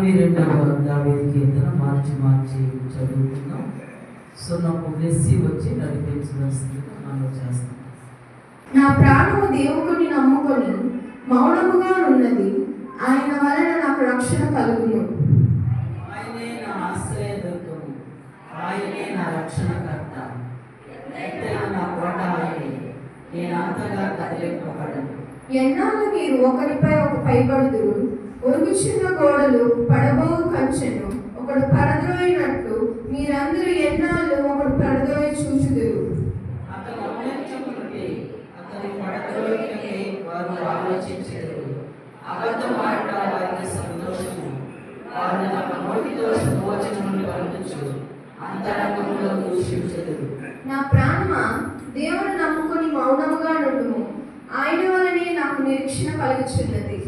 42వ దావీదు కీర్తన మార్చి చదువుకుందాం. సున్నపు వెస్సి వచ్చి నడిపించవలసిందిగా మనం చేస్తాం. నా ప్రాణము దేవుని నమ్ముకొని మౌనముగా ఉన్నది, ఆయన వలన నాకు రక్షణ కలుగును. ఆయనే నా ఆశ్రయదుర్గము, ఆయనే నా రక్షణకర్త, ఎత్తైన నా కోట ఆయనే, నేను అంతగా కదిలింపబడను. ఎన్నాళ్ళు మీరు ఒకరిపై ఒక పైబడుదురు, ఒరుగుచున్న గోడలు పడబోవు కంచెను ఒకడు పడద్రోయినట్లు మీరందరూ ఎన్నాళ్ళు ఒకడు పడద్రోయి చూచుదురు. అతను ఔన్నత్యమునుండి అతని పడద్రోయుటకై వారు ఆలోచించెదరు. అబద్ధమాడుట వారికి సంతోషము, వారు తమ నోటితో సంభోజనమును పలుకుచు అంతరంగములో దూషించెదరు. నా ప్రాణమా, దేవుని నమ్ముకొని మౌనముగా నుండుము, ఆయన వలనే నాకు నిరీక్షణ కలుగుచున్నది.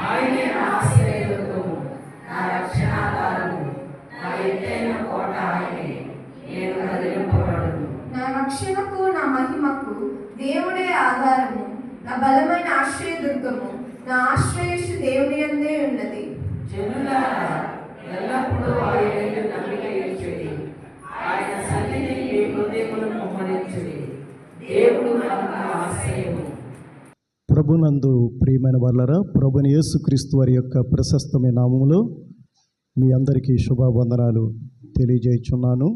ఆయనే నా ఆశ్రయదుర్గము, నా రక్షణాధారము, నా ఎత్తైన కోట ఆయనే, నేను కదిలింపబడను. నా రక్షణకు నా మహిమకు దేవుడే ఆధారము, నా బలమైన ఆశ్రయదుర్గము, నా ఆశ్రయస్సు దేవుని యందే ఉన్నది. జనులారా, ఎల్లప్పుడూ ఆయన నమ్మిక ఇచ్చుడి, ఆయన సన్నిధిని మీ హృదయమును కుమ్మరించుడి. దేవుడు మనకు ఆశ్రయము. ప్రభునందు ప్రియమైన వాళ్ళరా, ప్రభుని యేసుక్రీస్తు వారి యొక్క ప్రశస్తమైన నామములో మీ అందరికీ శుభవందనాలు తెలియజేయుచున్నాను.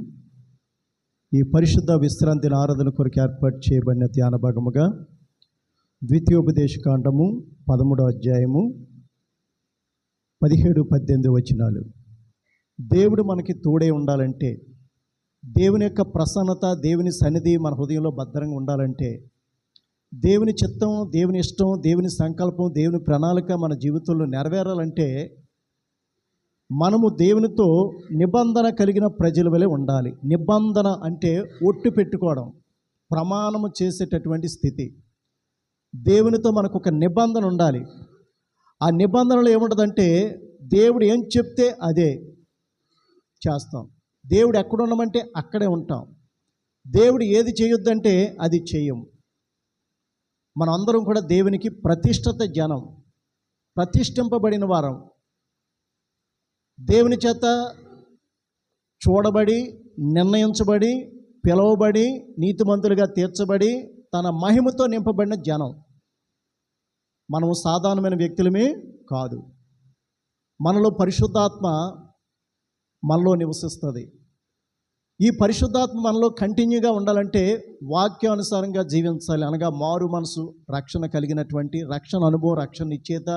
ఈ పరిశుద్ధ విశ్రాంతి ఆరాధన కొరకు ఏర్పాటు చేయబడిన ధ్యాన భాగముగా ద్వితీయోపదేశకాండము 13వ అధ్యాయము 17-18 వచనాలు. దేవుడు మనకి తోడే ఉండాలంటే, దేవుని యొక్క ప్రసన్నత, దేవుని సన్నిధి మన హృదయంలో భద్రంగా ఉండాలంటే, దేవుని చిత్తం, దేవుని ఇష్టం, దేవుని సంకల్పం, దేవుని ప్రణాళిక మన జీవితంలో నెరవేరాలంటే మనము దేవునితో నిబంధన కలిగిన ప్రజల వలె ఉండాలి. నిబంధన అంటే ఒట్టు పెట్టుకోవడం, ప్రమాణము చేసేటటువంటి స్థితి. దేవునితో మనకు ఒక నిబంధన ఉండాలి. ఆ నిబంధనలో ఏముంటుందంటే, దేవుడు ఏం చెప్తే అదే చేస్తాం. దేవుడు ఎక్కడ ఉండమంటే అక్కడే ఉంటాం. దేవుడు ఏది చేయొద్దంటే అది చెయ్యం. మనం అందరం కూడా దేవునికి ప్రతిష్ఠిత జనం, ప్రతిష్ఠింపబడిన వారం, దేవుని చేత చూడబడి, నిర్ణయించబడి, పిలువబడి, నీతిమంతులుగా తీర్చబడి, తన మహిమతో నింపబడిన జనం. మనము సాధారణమైన వ్యక్తులమే కాదు. మనలో పరిశుద్ధాత్మ మనలో నివసిస్తుంది. ఈ పరిశుద్ధాత్మ మనలో కంటిన్యూగా ఉండాలంటే వాక్యానుసారంగా జీవించాలి. అనగా మారు మనసు, రక్షణ కలిగినటువంటి, రక్షణ అనుభవం, రక్షణ నిశ్చేత,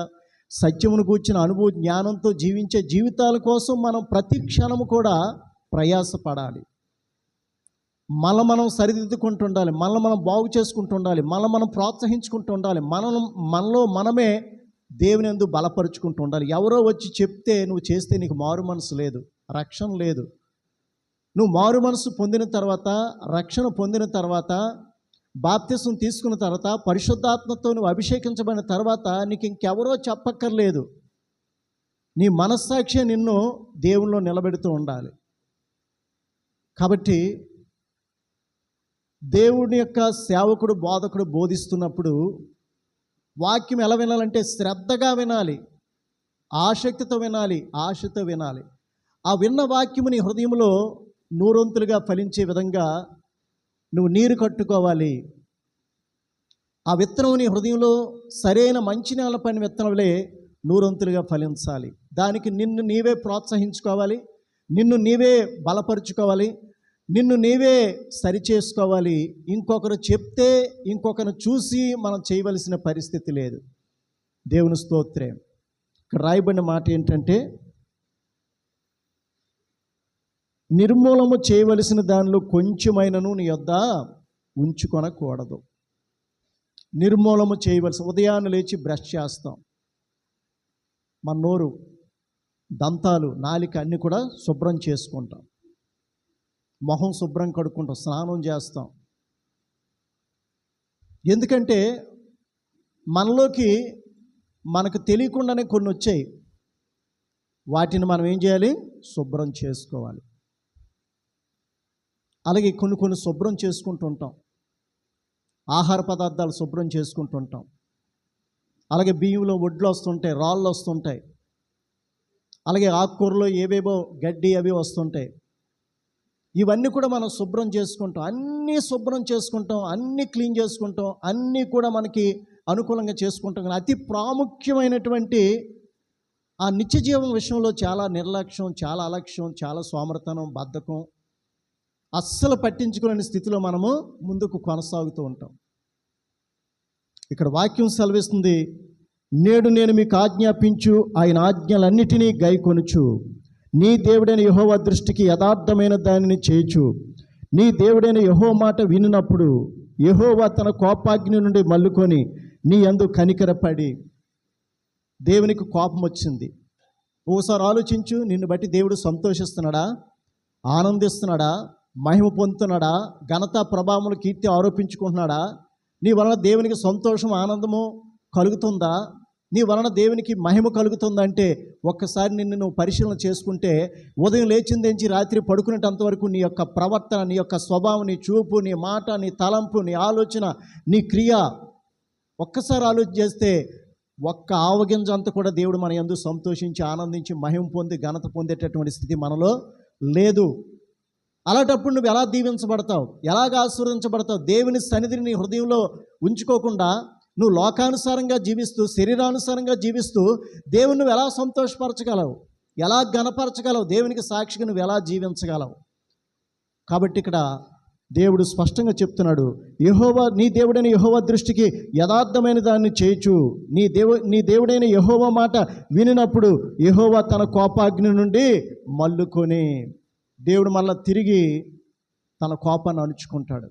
సత్యమును కూర్చిన అనుభవ జ్ఞానంతో జీవించే జీవితాల కోసం మనం ప్రతి క్షణము కూడా ప్రయాసపడాలి. మనం సరిదిద్దుకుంటూ ఉండాలి, మనం బాగు చేసుకుంటూ ఉండాలి, మనం ప్రోత్సహించుకుంటూ ఉండాలి, మనలో మనమే దేవుని యందు బలపరుచుకుంటూ ఉండాలి. ఎవరో వచ్చి చెప్తే నువ్వు చేస్తే నీకు మారు మనసు లేదు, రక్షణ లేదు. నువ్వు మారు మనసు పొందిన తర్వాత, రక్షణ పొందిన తర్వాత, బాప్తిసం తీసుకున్న తర్వాత, పరిశుద్ధాత్మతో నువ్వు అభిషేకించబడిన తర్వాత నీకు ఇంకెవరో చెప్పక్కర్లేదు. నీ మనస్సాక్షి నిన్ను దేవునిలో నిలబెడుతూ ఉండాలి. కాబట్టి దేవుని యొక్క సేవకుడు, బోధకుడు బోధిస్తున్నప్పుడు వాక్యం ఎలా వినాలంటే శ్రద్ధగా వినాలి, ఆసక్తితో వినాలి, ఆశతో వినాలి. ఆ విన్న వాక్యము నీ హృదయంలో నూరొంతులుగా ఫలించే విధంగా నువ్వు నీరు కట్టుకోవాలి. ఆ విత్తనం నీ హృదయంలో సరైన మంచి నేల పైన విత్తనంలే నూరొంతులుగా ఫలించాలి. దానికి నిన్ను నీవే ప్రోత్సహించుకోవాలి, నిన్ను నీవే బలపరుచుకోవాలి, నిన్ను నీవే సరిచేసుకోవాలి. ఇంకొకరు చెప్తే, ఇంకొకరు చూసి మనం చేయవలసిన పరిస్థితి లేదు. దేవుని స్తోత్రం. ఇక్కడ రాయబడిన మాట ఏంటంటే, నిర్మూలము చేయవలసిన దానిలో కొంచెమైనను నీ యొద్ద ఉంచుకొనకూడదు. నిర్మూలము చేయవలసిన, ఉదయాన్నే లేచి బ్రష్ చేస్తాం, మన నోరు, దంతాలు, నాలిక అన్నీ కూడా శుభ్రం చేసుకుంటాం, మొహం శుభ్రం కడుక్కుంటాం, స్నానం చేస్తాం. ఎందుకంటే మనలోకి మనకు తెలియకుండానే కొన్ని వచ్చాయి. వాటిని మనం ఏం చేయాలి? శుభ్రం చేసుకోవాలి. అలాగే కొన్ని శుభ్రం చేసుకుంటూ ఉంటాం. ఆహార పదార్థాలు శుభ్రం చేసుకుంటుంటాం. అలాగే బియ్యంలో వడ్లు వస్తుంటాయి, రాళ్ళు వస్తుంటాయి. అలాగే ఆకుకూరలో ఏవేవో గడ్డి అవి వస్తుంటాయి. ఇవన్నీ కూడా మనం శుభ్రం చేసుకుంటాం, అన్నీ శుభ్రం చేసుకుంటాం, అన్నీ క్లీన్ చేసుకుంటాం, అన్నీ కూడా మనకి అనుకూలంగా చేసుకుంటాం. కానీ అతి ప్రాముఖ్యమైనటువంటి ఆ నిత్య జీవం విషయంలో చాలా నిర్లక్ష్యం, చాలా అలక్ష్యం, చాలా సోమరితనం, బద్ధకం, అస్సలు పట్టించుకోలేని స్థితిలో మనము ముందుకు కొనసాగుతూ ఉంటాం. ఇక్కడ వాక్యం సెలవిస్తుంది, నేడు నేను మీకు ఆజ్ఞాపించు ఆయన ఆజ్ఞలన్నిటినీ గైకొనుచు నీ దేవుడైన యెహోవా దృష్టికి యథార్థమైన దానిని చేయుచు నీ దేవుడైన యెహోవా మాట వినినప్పుడు యెహోవా తన కోపాగ్ని నుండి మల్లుకొని నీ యందు కనికరపడి. దేవునికి కోపం వచ్చింది. ఓసారి ఆలోచించు, నిన్ను బట్టి దేవుడు సంతోషిస్తున్నాడా, ఆనందిస్తున్నాడా, మహిమ పొందుతున్నాడా, ఘనత ప్రభావములు కీర్తి ఆరోపించుకుంటున్నాడా? నీ వలన దేవునికి సంతోషం ఆనందము కలుగుతుందా? నీ వలన దేవునికి మహిమ కలుగుతుందంటే ఒక్కసారి నిన్ను నువ్వు పరిశీలన చేసుకుంటే, ఉదయం లేచిందేంచి రాత్రి పడుకునేటంత వరకు నీ యొక్క ప్రవర్తన, నీ యొక్క స్వభావం, నీ చూపు, నీ మాట, నీ తలంపు, నీ ఆలోచన, నీ క్రియ ఒక్కసారి ఆలోచన చేస్తే ఒక్క ఆవగింజ అంతా కూడా దేవుడు మన యందు సంతోషించి ఆనందించి మహిమ పొంది ఘనత పొందేటటువంటి స్థితి మనలో లేదు. అలాంటప్పుడు నువ్వు ఎలా దీవించబడతావు, ఎలాగ ఆశీర్వదించబడతావు? దేవుని సన్నిధిని నీ హృదయంలో ఉంచుకోకుండా నువ్వు లోకానుసారంగా జీవిస్తూ, శరీరానుసారంగా జీవిస్తూ దేవుని నువ్వు ఎలా సంతోషపరచగలవు, ఎలా ఘనపరచగలవు, దేవునికి సాక్షిగా నువ్వు ఎలా జీవించగలవు? కాబట్టి ఇక్కడ దేవుడు స్పష్టంగా చెప్తున్నాడు, యెహోవా నీ దేవుడైన యెహోవా దృష్టికి యథార్థమైన దాన్ని చేయుచు నీ దేవుడైన యెహోవా మాట వినినప్పుడు యెహోవా తన కోపాగ్ని నుండి మల్లుకొని. దేవుడు మళ్ళీ తిరిగి తన కోపాన్ని అణుచుకుంటాడు.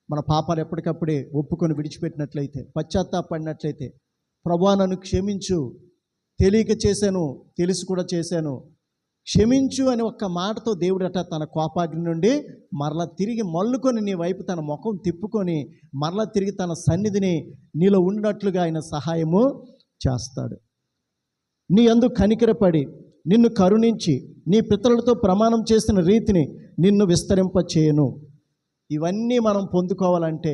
మన పాపాలు ఎప్పటికప్పుడే ఒప్పుకొని విడిచిపెట్టినట్లయితే, పశ్చాత్తాపడినట్లయితే, ప్రభువా నన్ను క్షమించు, తెలియక చేశాను, తెలిసి కూడా చేశాను, క్షమించు అని ఒక్క మాటతో దేవుడట తన కోపాగ్ని నుండి మరలా తిరిగి మల్లుకొని నీ వైపు తన ముఖం తిప్పుకొని మరలా తిరిగి తన సన్నిధిని నీలో ఉన్నట్లుగా ఆయన సహాయము చేస్తాడు. నీ యందు కనికరపడి నిన్ను కరుణించి నీ పితరులతో ప్రమాణం చేసిన రీతిని నిన్ను విస్తరింపచేయను. ఇవన్నీ మనం పొందుకోవాలంటే,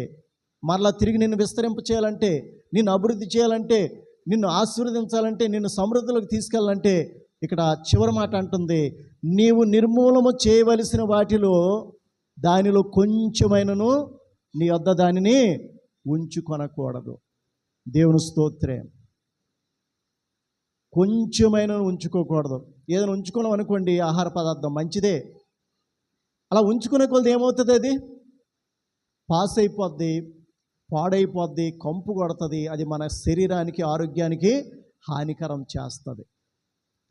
మరలా తిరిగి నిన్ను విస్తరింప చేయాలంటే, నిన్ను అభివృద్ధి చేయాలంటే, నిన్ను ఆశీర్వదించాలంటే, నిన్ను సమృద్ధిలోకి తీసుకెళ్ళాలంటే, ఇక్కడ చివరి మాట అంటుంది, నీవు నిర్మూలము చేయవలసిన వాటిలో దానిలో కొంచెమైనను నీ వద్ద దానిని ఉంచుకొనకూడదు. దేవుని స్తోత్రం. కొంచెమైన ఉంచుకోకూడదు. ఏదైనా ఉంచుకున్నాం అనుకోండి, ఆహార పదార్థం మంచిదే, అలా ఉంచుకునే కొలది ఏమవుతుంది? అది పాస్ అయిపోద్ది, పాడైపోద్ది, కంపు కొడుతుంది. అది మన శరీరానికి, ఆరోగ్యానికి హానికరం చేస్తుంది.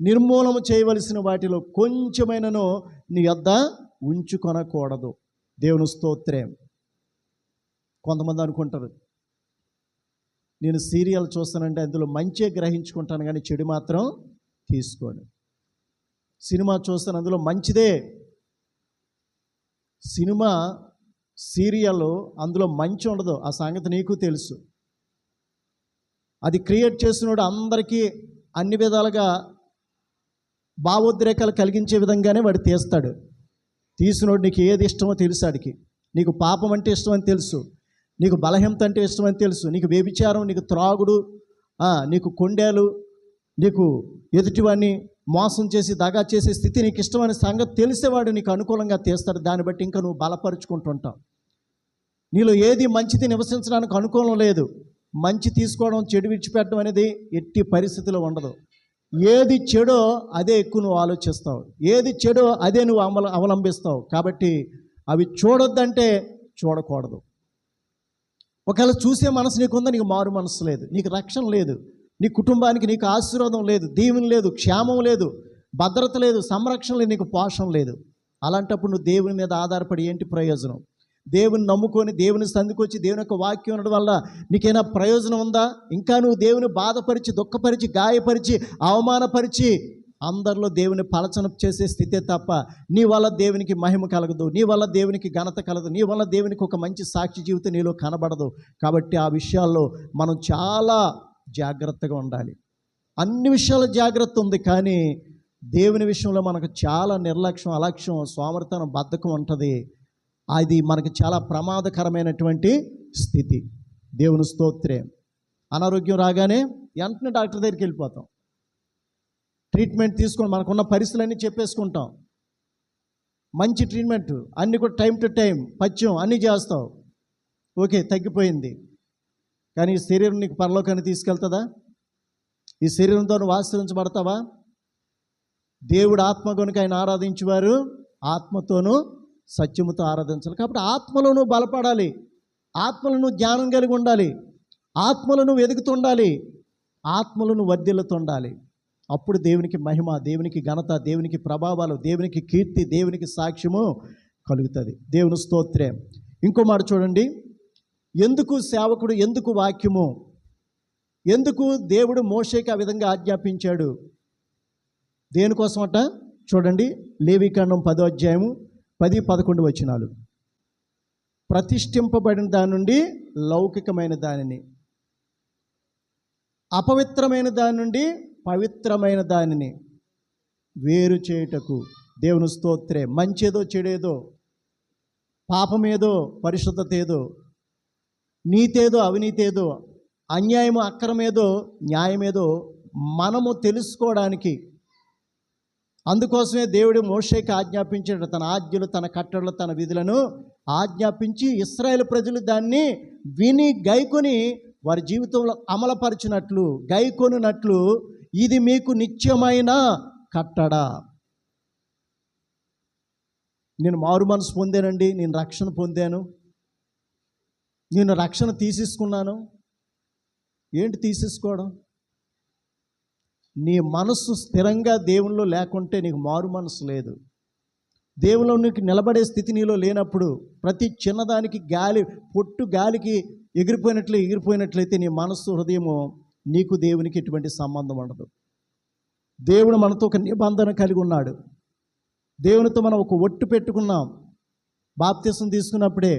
నిర్మూలన చేయవలసిన వాటిలో కొంచెమైనను నీ యొద్ద ఉంచుకొనకూడదు. దేవుని స్తోత్రం. కొంతమంది అనుకుంటారు, నేను సీరియల్ చూస్తానంటే అందులో మంచే గ్రహించుకుంటాను కానీ చెడు మాత్రం తీసుకోను. సినిమా చూస్తాను, అందులో మంచిదే. సినిమా, సీరియల్ అందులో మంచి ఉండదు, ఆ సంగతి నీకు తెలుసు. అది క్రియేట్ చేసినోడు అందరికీ అన్ని విధాలుగా భావోద్రేకాలు కలిగించే విధంగానే వాడు తీస్తాడు. తీసినోడు నీకు ఏది ఇష్టమో తెలుసు, ఆడికి నీకు పాపం అంటే ఇష్టమని తెలుసు, నీకు బలహీనత అంటే ఇష్టమని తెలుసు, నీకు వ్యభిచారం, నీకు త్రాగుడు, నీకు కొండేలు, నీకు ఎదుటివాడిని మోసం చేసి దగా చేసే స్థితి నీకు ఇష్టమైన సంగతి తెలిసేవాడు నీకు అనుకూలంగా తీస్తాడు. దాన్ని బట్టి ఇంకా నువ్వు బలపరుచుకుంటుంటావు. నీలో ఏది మంచిది నివసించడానికి అనుకూలం లేదు. మంచి తీసుకోవడం, చెడు విడిచిపెట్టడం అనేది ఎట్టి పరిస్థితిలో ఉండదు. ఏది చెడో అదే ఎక్కువ నువ్వు ఆలోచిస్తావు, ఏది చెడో అదే నువ్వు అవలంబిస్తావు. కాబట్టి అవి చూడొద్దంటే చూడకూడదు. ఒకవేళ చూసే మనసు నీకుందా, నీకు మారు మనసు లేదు, నీకు రక్షణ లేదు, నీ కుటుంబానికి నీకు ఆశీర్వాదం లేదు, దీవెన లేదు, క్షేమం లేదు, భద్రత లేదు, సంరక్షణ లేదు, నీకు పోషణ లేదు. అలాంటప్పుడు నువ్వు దేవుని మీద ఆధారపడి ఏంటి ప్రయోజనం? దేవుని నమ్ముకొని దేవుని సందుకొచ్చి దేవుని యొక్క వాక్యం ఉండడం వల్ల నీకైనా ప్రయోజనం ఉందా? ఇంకా నువ్వు దేవుని బాధపరిచి, దుఃఖపరిచి, గాయపరిచి, అవమానపరిచి అందరిలో దేవుని పలచన చేసే స్థితే తప్ప నీ వల్ల దేవునికి మహిమ కలగదు, నీ వల్ల దేవునికి ఘనత కలగదు, నీ వల్ల దేవునికి ఒక మంచి సాక్షి జీవితం నీలో కనబడదు. కాబట్టి ఆ విషయాల్లో మనం చాలా జాగ్రత్తగా ఉండాలి. అన్ని విషయాల జాగ్రత్త ఉంది, కానీ దేవుని విషయంలో మనకు చాలా నిర్లక్ష్యం, అలక్ష్యం, సోమరితనం, బద్ధకం ఉంటుంది. అది మనకి చాలా ప్రమాదకరమైనటువంటి స్థితి. దేవుని స్తోత్రం. అనారోగ్యం రాగానే వెంటనే డాక్టర్ దగ్గరికి వెళ్ళిపోతాం. ట్రీట్మెంట్ తీసుకొని మనకున్న పరిస్థితులన్నీ చెప్పేసుకుంటాం. మంచి ట్రీట్మెంట్ అన్నీ కూడా టైం టు టైం పథ్యం అన్నీ చేస్తావు, ఓకే తగ్గిపోయింది. కానీ ఈ శరీరం నీకు పరలోకాన్ని తీసుకెళ్తుందా? ఈ శరీరంతో నువ్వు ఆశ్రయించబడతావా? దేవుడు ఆత్మ కనుక ఆయన ఆరాధించేవారు ఆత్మతోనూ సత్యముతో ఆరాధించాలి. కాబట్టి ఆత్మలో నువ్వు బలపడాలి, ఆత్మలో నువ్వు జ్ఞానం కలిగి ఉండాలి, ఆత్మలో నువ్వు ఎదుగుతుండాలి, ఆత్మలో నువ్వు వర్ధిల్లుతుండాలి. అప్పుడు దేవునికి మహిమ, దేవునికి ఘనత, దేవునికి ప్రభావాలు, దేవునికి కీర్తి, దేవునికి సాక్ష్యము కలుగుతుంది. దేవుని స్తోత్రం. ఇంకో మాట చూడండి, ఎందుకు సేవకుడు, ఎందుకు వాక్యము, ఎందుకు దేవుడు మోషేకి ఆ విధంగా ఆజ్ఞాపించాడు? దేనికోసమట చూడండి, లేవికాండం 10వ అధ్యాయము 10-11 వచనాలు. ప్రతిష్ఠింపబడిన దాని నుండి లౌకికమైన దానిని, అపవిత్రమైన దాని నుండి పవిత్రమైన దానిని వేరు చేయుటకు. దేవుని స్తోత్రే. మంచేదో చెడేదో, పాపమేదో పరిశుద్ధత ఏదో, నీతేదో అవినీతేదో, అన్యాయము అక్రమేదో న్యాయమేదో మనము తెలుసుకోవడానికి, అందుకోసమే దేవుడు మోషేకి ఆజ్ఞాపించాడు. తన ఆజ్ఞలు, తన కట్టడలు, తన విధులను ఆజ్ఞాపించి ఇశ్రాయేలు ప్రజలు దాన్ని విని గైకొని వారి జీవితంలో అమలుపరిచినట్లు, గైకొనున్నట్లు ఇది మీకు నిత్యమైన కట్టడ. నేను మారు మనసు పొందానండి, నేను రక్షణ పొందాను, నేను రక్షణ తీసేసుకున్నాను. ఏంటి తీసేసుకోవడం? నీ మనస్సు స్థిరంగా దేవునిలో లేకుంటే నీకు మారు మనసు లేదు. దేవునిలో నీకు నిలబడే స్థితి నీలో లేనప్పుడు ప్రతి చిన్నదానికి గాలికి ఎగిరిపోయినట్లయితే నీ మనస్సు, హృదయము, నీకు దేవునికి ఎటువంటి సంబంధం ఉండదు. దేవుడు మనతో ఒక నిబంధన కలిగి ఉన్నాడు. దేవునితో మనం ఒక ఒట్టు పెట్టుకున్నాం. బాప్తిసం తీసుకున్నప్పుడే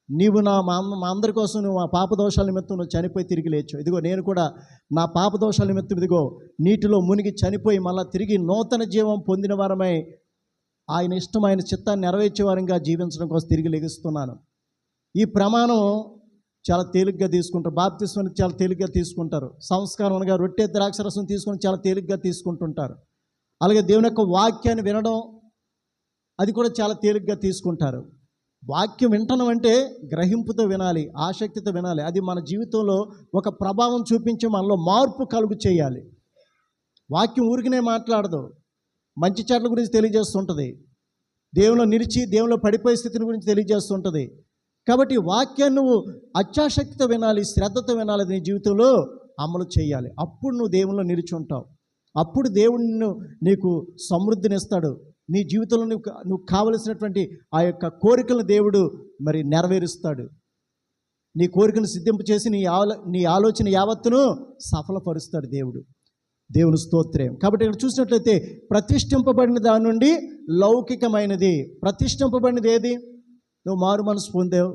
నీవు మా అందరి కోసం నువ్వు ఆ పాపదోషాల నిమిత్తం నువ్వు చనిపోయి తిరిగి లేచావు. ఇదిగో నేను కూడా నా పాపదోషాల నిమిత్తం ఇదిగో నీటిలో మునిగి చనిపోయి మళ్ళీ తిరిగి నూతన జీవం పొందిన వారమై ఆయన ఇష్టం, ఆయన చిత్తాన్ని నెరవేర్చే వారంగా జీవించడం కోసం తిరిగి లెగిస్తున్నాను. ఈ ప్రమాణం చాలా తేలిగ్గా తీసుకుంటారు. బాప్తిస్వాన్ని చాలా తేలిగ్గా తీసుకుంటారు. సంస్కారం అనగా రొట్టె ద్రాక్షరసం తీసుకొని చాలా తేలిగ్గా తీసుకుంటుంటారు. అలాగే దేవుని యొక్క వాక్యాన్ని వినడం, అది కూడా చాలా తేలిగ్గా తీసుకుంటారు. వాక్యం వింటనం అంటే గ్రహింపుతో వినాలి, ఆసక్తితో వినాలి. అది మన జీవితంలో ఒక ప్రభావం చూపించి మనలో మార్పు కలుగు చేయాలి. వాక్యం ఊరికనే మాట్లాడదు, మంచి చెడ్ల గురించి తెలియజేస్తుంటుంది, దేవులో నిలిచి దేవులో పడిపోయే స్థితిని గురించి తెలియజేస్తుంటుంది. కాబట్టి వాక్యాన్ని నువ్వు అత్యాసక్తితో వినాలి, శ్రద్ధతో వినాలి, అది నీ జీవితంలో అమలు చేయాలి. అప్పుడు నువ్వు దేవుల్లో నిలిచి ఉంటావు. అప్పుడు దేవుడు నీకు సమృద్ధినిస్తాడు. నీ జీవితంలో నువ్వు కావలసినటువంటి ఆ యొక్క కోరికలను దేవుడు మరి నెరవేరుస్తాడు. నీ కోరికను సిద్ధింపు చేసి నీ ఆలోచన యావత్తును సఫలపరుస్తాడు దేవుడు. దేవుని స్తోత్రం. కాబట్టి ఇక్కడ చూసినట్లయితే ప్రతిష్ఠింపబడిన దాని నుండి లౌకికమైనది. ప్రతిష్ఠింపబడినది ఏది? నువ్వు మారు మనసు పొందావు,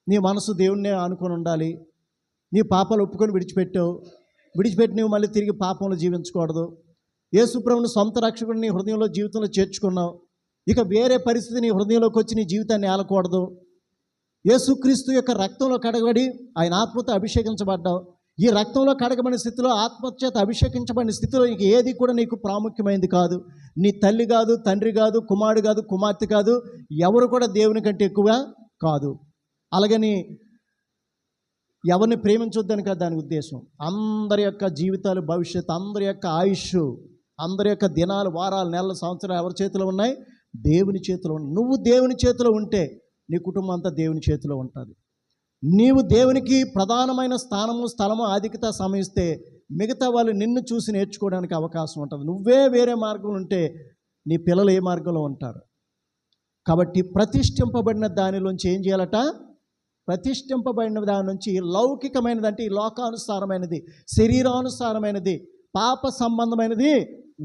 నీ మనసు దేవుణ్ణే ఆనుకొని ఉండాలి, నీ పాపాలు ఒప్పుకొని విడిచిపెట్టి నువ్వు మళ్ళీ తిరిగి పాపంలో జీవించకూడదు. యేసుప్రభుని సొంత రక్షకుడిని నీ హృదయంలో, జీవితంలో చేర్చుకున్నావు. ఇక వేరే పరిస్థితి నీ హృదయంలోకి వచ్చి నీ జీవితాన్ని ఏలకూడదు. యేసుక్రీస్తు యొక్క రక్తంలో కడగబడి ఆయన ఆత్మతో అభిషేకించబడ్డావు. ఈ రక్తంలో కడగబడిన స్థితిలో, ఆత్మచేత అభిషేకించబడిన స్థితిలో ఇంక ఏది కూడా నీకు ప్రాముఖ్యమైనది కాదు. నీ తల్లి కాదు, తండ్రి కాదు, కుమారుడు కాదు, కుమార్తె కాదు, ఎవరు కూడా దేవుని కంటే ఎక్కువ కాదు. అలాగని ఎవరిని ప్రేమించొద్దని కాదు దాని ఉద్దేశం. అందరి యొక్క జీవితాలు, భవిష్యత్తు, అందరి యొక్క ఆయుష్, అందరి యొక్క దినాలు, వారాలు, నెలలు, సంవత్సరాలు ఎవరి చేతిలో ఉన్నాయి? దేవుని చేతిలో ఉన్నాయి. నువ్వు దేవుని చేతిలో ఉంటే నీ కుటుంబం అంతా దేవుని చేతిలో ఉంటుంది. నీవు దేవునికి ప్రధానమైన స్థలము, ఆధిక్యత సమయిస్తే మిగతా వాళ్ళు నిన్ను చూసి నేర్చుకోవడానికి అవకాశం ఉంటుంది. నువ్వే వేరే మార్గంలో ఉంటే నీ పిల్లలు ఏ మార్గంలో ఉంటారు? కాబట్టి ప్రతిష్ఠింపబడిన దానిలోంచి ఏం చేయాలట? ప్రతిష్ఠింపబడిన దాని నుంచి లౌకికమైనది, అంటే ఈ లోకానుసారమైనది, శరీరానుసారమైనది, పాప సంబంధమైనది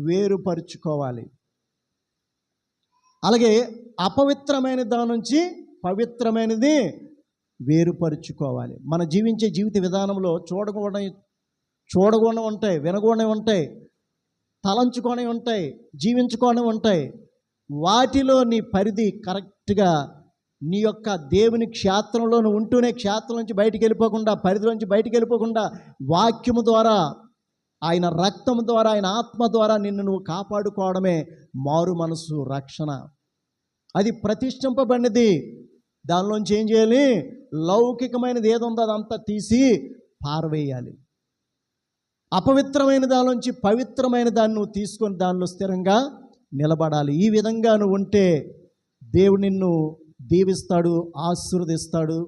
వేరుపరుచుకోవాలి. అలాగే అపవిత్రమైన దాని నుంచి పవిత్రమైనది వేరుపరుచుకోవాలి. మన జీవించే జీవిత విధానంలో చూడకుండా ఉంటాయి, వినకుండా ఉంటాయి, తలంచుకొని ఉంటాయి, జీవించుకొని ఉంటాయి. వాటిలో నీ పరిధి కరెక్ట్గా నీ యొక్క దేవుని క్షేత్రంలో నువ్వు ఉంటూనే క్షేత్రం నుంచి బయటికి వెళ్ళిపోకుండా, పరిధిలోంచి బయటికి వెళ్ళిపోకుండా వాక్యము ద్వారా ఆయన రక్తం ద్వారా, ఆయన ఆత్మ ద్వారా నిన్ను నువ్వు కాపాడుకోవడమే మారు మనసు రక్షణ. అది ప్రతిష్ఠింపబడినది. దానిలోంచి ఏం చేయాలి? లౌకికమైనది ఏది ఉందో అదంతా తీసి పారవేయాలి. అపవిత్రమైన దానిలోంచి పవిత్రమైన దాన్ని నువ్వు తీసుకొని దానిలో స్థిరంగా నిలబడాలి. ఈ విధంగా నువ్వు ఉంటే దేవుడు నిన్ను దీవిస్తాడు, ఆశీర్వదిస్తాడు.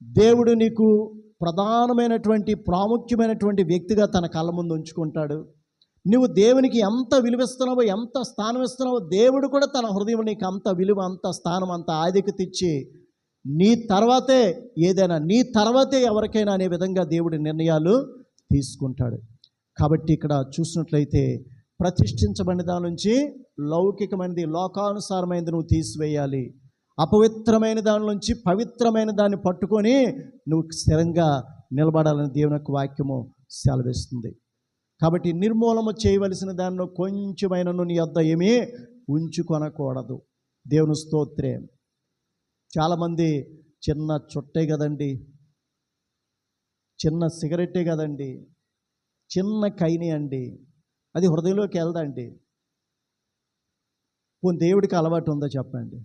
దేవుడు నీకు ప్రధానమైనటువంటి ప్రాముఖ్యమైనటువంటి వ్యక్తిగా తన కళ్ళ ముందు ఉంచుకుంటాడు. నువ్వు దేవునికి ఎంత విలువిస్తున్నావో, ఎంత స్థానం ఇస్తున్నావో, దేవుడు కూడా తన హృదయం నీకు అంత విలువ, అంత స్థానం, అంత ఆధిక్యత ఇచ్చి నీ తర్వాతే ఏదైనా, నీ తర్వాతే ఎవరికైనా అనే విధంగా దేవుడి నిర్ణయాలు తీసుకుంటాడు. కాబట్టి ఇక్కడ చూసినట్లయితే ప్రతిష్ఠించబడిన దాని నుంచి లౌకికమైనది, లోకానుసారమైనది నువ్వు తీసివేయాలి. అపవిత్రమైన దాని నుంచి పవిత్రమైన దాన్ని పట్టుకొని నువ్వు స్థిరంగా నిలబడాలని దేవుని యొక్క వాక్యము సెలవిస్తుంది. కాబట్టి నిర్మూలన చేయవలసిన దానిలో కొంచెమైన నీ వద్ద ఏమీ ఉంచుకొనకూడదు. దేవుని స్తోత్రం. చాలామంది చిన్న చుట్టే కదండి, చిన్న సిగరెట్టే కదండి, చిన్న కైని అండి, అది హృదయంలోకి వెళ్దండి. పోనీ దేవుడికి అలవాటు ఉందో చెప్పండి?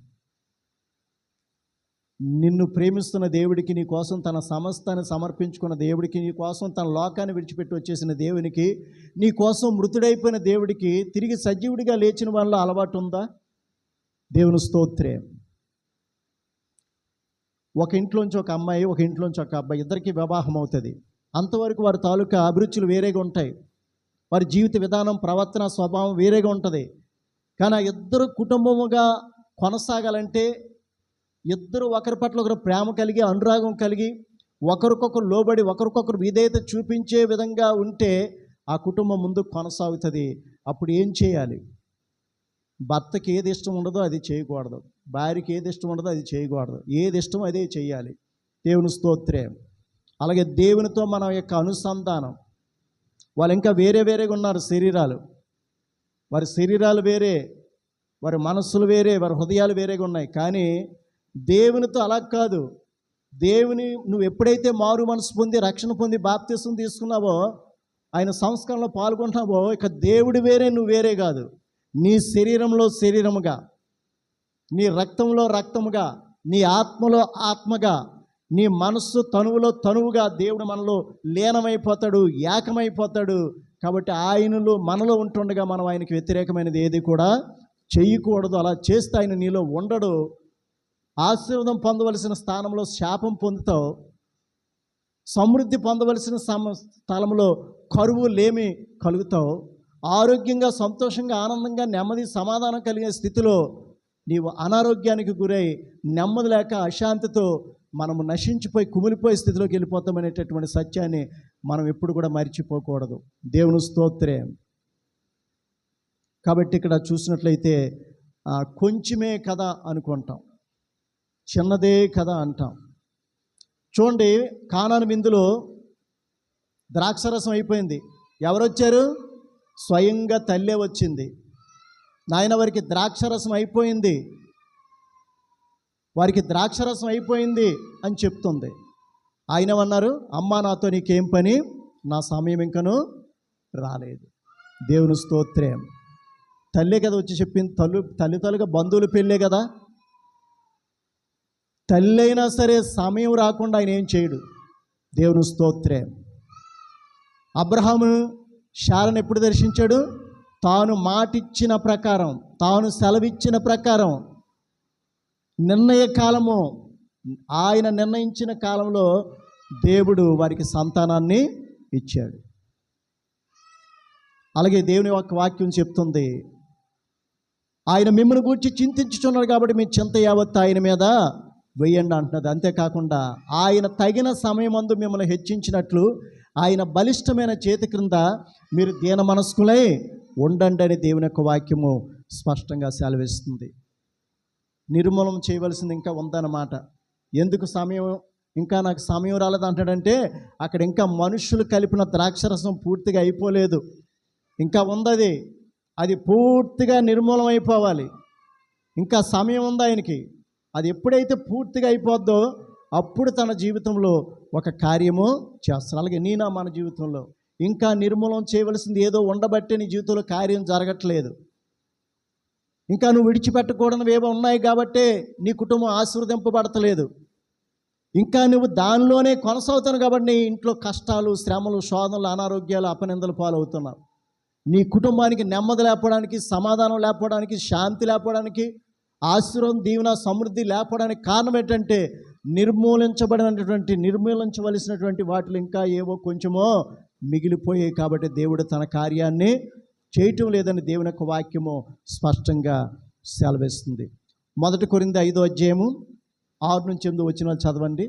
నిన్ను ప్రేమిస్తున్న దేవుడికి, నీ కోసం తన సమస్తాన్ని సమర్పించుకున్న దేవుడికి, నీ కోసం తన లోకాన్ని విడిచిపెట్టి వచ్చేసిన దేవునికి, నీ కోసం మృతుడైపోయిన దేవుడికి తిరిగి సజీవుడిగా లేచిన వాళ్ళ అలవాటు ఉందా? దేవుని స్తోత్రం. ఒక ఇంట్లోంచి ఒక అమ్మాయి, ఒక ఇంట్లోంచి ఒక అబ్బాయి, ఇద్దరికి వివాహం అవుతుంది. అంతవరకు వారి తాలూకా అభిరుచులు వేరేగా ఉంటాయి, వారి జీవిత విధానం, ప్రవర్తన, స్వభావం వేరేగా ఉంటుంది. కానీ ఆ ఇద్దరు కుటుంబముగా కొనసాగాలంటే ఇద్దరు ఒకరి పట్ల ఒకరు ప్రేమ కలిగి, అనురాగం కలిగి, ఒకరికొకరు లోబడి, ఒకరికొకరు విధేయత చూపించే విధంగా ఉంటే ఆ కుటుంబం ముందుకు కొనసాగుతుంది. అప్పుడు ఏం చేయాలి? భర్తకి ఏది ఇష్టం ఉండదో అది చేయకూడదు, భార్యకి ఏది ఇష్టం ఉండదో అది చేయకూడదు, ఏది ఇష్టమో అదే చేయాలి. దేవుని స్తోత్రం. అలాగే దేవునితో మన యొక్క అనుసంధానం. వాళ్ళు ఇంకా వేరే వేరేగా ఉన్నారు శరీరాలు, వారి శరీరాలు వేరే, వారి మనస్సులు వేరే, వారి హృదయాలు వేరేగా ఉన్నాయి. కానీ దేవునితో అలా కాదు. దేవుని నువ్వు ఎప్పుడైతే మారు మనసు పొంది, రక్షణ పొంది, బాప్తిసం తీసుకున్నావో, ఆయన సంస్కరణలో పాల్గొంటున్నావో, ఇక దేవుడు వేరే, నువ్వు వేరే కాదు. నీ శరీరంలో శరీరముగా, నీ రక్తంలో రక్తముగా, నీ ఆత్మలో ఆత్మగా, నీ మనస్సు తనువులో తనువుగా దేవుడు మనలో లీనమైపోతాడు, ఏకమైపోతాడు. కాబట్టి ఆయనలో మనలో ఉంటుండగా మనం ఆయనకి వ్యతిరేకమైనది ఏది కూడా చేయకూడదు. అలా చేస్తే ఆయన నీలో ఉండడు. ఆశీర్వాదం పొందవలసిన స్థానంలో శాపం పొందుతావు, సమృద్ధి పొందవలసిన స్థలంలో కరువు లేమి కలుగుతావు, ఆరోగ్యంగా, సంతోషంగా, ఆనందంగా, నెమ్మది, సమాధానం కలిగే స్థితిలో నీవు అనారోగ్యానికి గురై నెమ్మది లేక అశాంతితో మనము నశించిపోయి కుమిలిపోయే స్థితిలోకి వెళ్ళిపోతామనేటటువంటి సత్యాన్ని మనం ఎప్పుడు కూడా మర్చిపోకూడదు. దేవుని స్తోత్రం. కాబట్టి ఇక్కడ చూసినట్లయితే కొంచెమే కదా అనుకుంటాం, చిన్నదే కదా అంటాం. చూడండి, కానాను విందులో ద్రాక్షరసం అయిపోయింది. ఎవరు వచ్చారు? స్వయంగా తల్లే వచ్చింది. నాయన వారికి ద్రాక్షరసం అయిపోయింది, వారికి ద్రాక్షరసం అయిపోయింది అని చెప్తుంది. ఆయన అన్నారు, అమ్మా నాతో నీకేం పని, నా సమయం ఇంకను రాలేదు. దేవుని స్తోత్రం. తల్లే కదా వచ్చి చెప్పింది. తల్లిగా బంధువులు పెళ్ళే కదా. తల్లి అయినా సరే సమయం రాకుండా ఆయన ఏం చేయడు. దేవుని స్తోత్రం. అబ్రహాము శారను ఎప్పుడు దర్శించాడు? తాను మాటిచ్చిన ప్రకారం, తాను సెలవిచ్చిన ప్రకారం, నిర్ణయ కాలము, ఆయన నిర్ణయించిన కాలంలో దేవుడు వారికి సంతానాన్ని ఇచ్చాడు. అలాగే దేవుని యొక్క వాక్యం చెప్తుంది, ఆయన మిమ్మల్ని గూర్చి చింతించుచున్నాడు కాబట్టి మీ చింత యావత్తు ఆయన మీద వెయ్యండి అంటున్నది. అంతేకాకుండా ఆయన తగిన సమయమందు మిమ్మల్ని హెచ్చించినట్లు ఆయన బలిష్టమైన చేతి క్రింద మీరు దీన మనస్కులై ఉండండి అని దేవుని యొక్క వాక్యము స్పష్టంగా సెలవిస్తుంది. నిర్మూలన చేయవలసింది ఇంకా ఉందన్నమాట. ఎందుకు సమయం, ఇంకా నాకు సమయం రాలేదు అంటాడంటే, అక్కడ ఇంకా మనుషులు కలిపిన ద్రాక్షరసం పూర్తిగా అయిపోలేదు, ఇంకా ఉంది. అది పూర్తిగా నిర్మూలన అయిపోవాలి. ఇంకా సమయం ఉంది ఆయనకి. అది ఎప్పుడైతే పూర్తిగా అయిపోద్దో అప్పుడు తన జీవితంలో ఒక కార్యము చేస్తారు. అలాగే మన జీవితంలో ఇంకా నిర్మూలన చేయవలసింది ఏదో ఉండబట్టే నీ జీవితంలో కార్యం జరగట్లేదు. ఇంకా నువ్వు విడిచిపెట్టకూడనివి ఏవో ఉన్నాయి కాబట్టే నీ కుటుంబం ఆశీర్వదింపబడతలేదు. ఇంకా నువ్వు దానిలోనే కొనసాగుతాను కాబట్టి నీ ఇంట్లో కష్టాలు, శ్రమలు, శోధనలు, అనారోగ్యాలు, అపనిందలు పాలవుతున్నావు. నీ కుటుంబానికి నెమ్మది లేకపోవడానికి, సమాధానం లేకపోవడానికి, శాంతి లేకపోవడానికి, ఆశీర్వాదం, దీవెన, సమృద్ధి లేకపోవడానికి కారణం ఏంటంటే నిర్మూలించవలసినటువంటి వాటిలో ఇంకా ఏవో కొంచెమో మిగిలిపోయాయి. కాబట్టి దేవుడు తన కార్యాన్ని చేయటం లేదని దేవుని యొక్క వాక్యము స్పష్టంగా సెలవిస్తుంది. 1 కొరింథీ 5వ అధ్యాయము 6-8 వచనాలు చదవండి.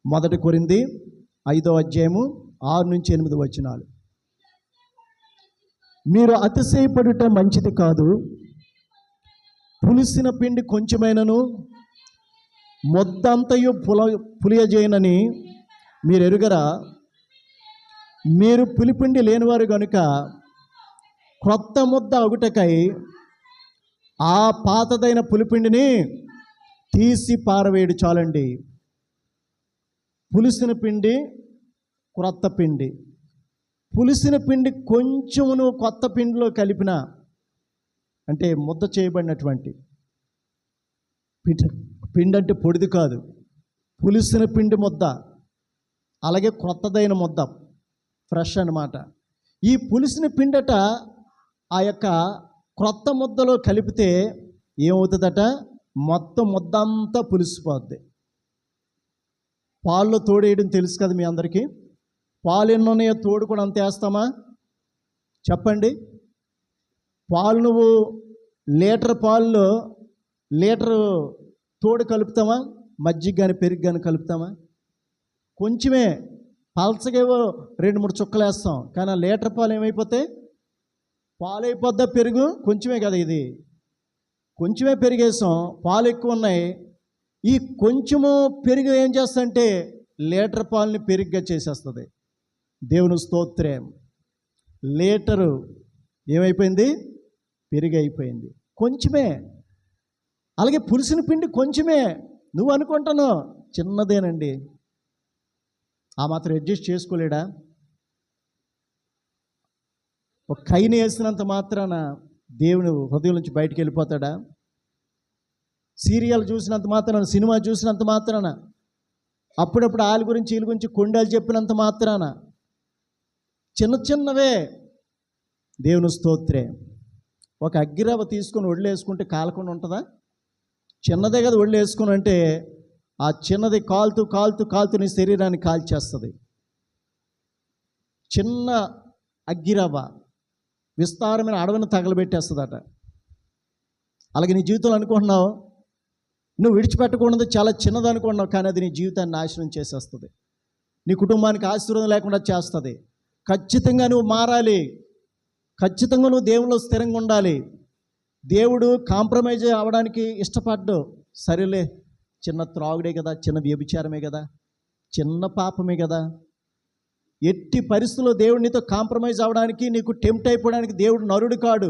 1 కొరింథీ 5వ అధ్యాయము 6-8 వచనాలు. మీరు అతిశయపడుట మంచిది కాదు. పులిసిన పిండి కొంచెమైనను మొద్దంతయు పులియజేయనని మీరు ఎరుగరా? మీరు పులిపిండి లేనివారు గనుక క్రొత్త ముద్ద అగుటకై ఆ పాతదైన పులిపిండిని తీసి పారవేయడు చాలండి. పులిసిన పిండి, క్రొత్త పిండి. పులిసిన పిండి కొంచెమును కొత్త పిండిలో కలిపిన, అంటే ముద్ద చేయబడినటువంటి పిండి, అంటే పొడిది కాదు, పులిసిన పిండి ముద్ద, అలాగే క్రొత్తదైన ముద్ద, ఫ్రెష్ అన్నమాట. ఈ పులిసిన పిండట ఆ యొక్క క్రొత్త ముద్దలో కలిపితే ఏమవుతుందట? మొత్తం ముద్ద అంతా పులిసిపోద్ది. పాల్లో తోడేయడం తెలుసు కదా మీ అందరికీ. పాలు ఎన్ని ఉన్నాయో తోడు కూడా అంత వేస్తామా? చెప్పండి. పాలు నువ్వు లీటర్ పాల్లో లీటరు తోడు కలుపుతామా? మజ్జిగ కానీ పెరుగు కానీ కలుపుతామా? కొంచెమే పల్చగేవో 2-3 చుక్కలు వేస్తాం. కానీ ఆ లీటర్ పాలు ఏమైపోతాయి? పాలు అయిపోద్దా పెరుగు? కొంచెమే కదా, ఇది కొంచెమే పెరిగేసాం, పాలు ఎక్కువ ఉన్నాయి. ఈ కొంచెము పెరుగు ఏం చేస్తుందంటే లీటర్ పాలని పెరుగ్గా చేసేస్తుంది. దేవుని స్తోత్రం. లీటరు ఏమైపోయింది? పెరుగు అయిపోయింది. కొంచెమే. అలాగే పులిసిన పిండి కొంచెమే. నువ్వు అనుకుంటాను చిన్నదేనండి, ఆ మాత్రం అడ్జస్ట్ చేసుకోలేడా? ఒక కైని వేసినంత మాత్రాన దేవుని హృదయం నుంచి బయటికి వెళ్ళిపోతాడా? సీరియల్ చూసినంత మాత్రాన, సినిమా చూసినంత మాత్రాన, అప్పుడప్పుడు వాళ్ళ గురించి వీళ్ళ గురించి కొండాలు చెప్పినంత మాత్రాన, చిన్న చిన్నవే. దేవుని స్తోత్రే. ఒక అగ్గిరవ్వ తీసుకొని ఒళ్ళు వేసుకుంటే కాలకుండా ఉంటుందా? చిన్నదే కదా ఒళ్ళు వేసుకుని అంటే ఆ చిన్నది కాలుతూ కాలుతూ కాలుతూ నీ శరీరాన్ని కాల్చేస్తుంది. చిన్న అగ్గిరవ్వ విస్తారమైన అడవిని తగలబెట్టేస్తుందట. అలాగే నీ జీవితంలో అనుకుంటున్నావు నువ్వు విడిచిపెట్టకూడదు, చాలా చిన్నది అనుకుంటున్నావు, కానీ అది నీ జీవితాన్ని నాశనం చేసేస్తుంది. నీ కుటుంబానికి ఆశీర్వాదం లేకుండా చేస్తుంది. ఖచ్చితంగా నువ్వు మారాలి. ఖచ్చితంగా నువ్వు దేవునిలో స్థిరంగా ఉండాలి. దేవుడు కాంప్రమైజ్ అవ్వడానికి ఇష్టపడ్డు. సరేలే, చిన్న త్రాగుడే కదా, చిన్న వ్యభిచారమే కదా, చిన్న పాపమే కదా. ఎట్టి పరిస్థితుల్లో దేవుడు నీతో కాంప్రమైజ్ అవ్వడానికి, నీకు టెంప్ట్ అయిపోవడానికి దేవుడు నరుడు కాడు.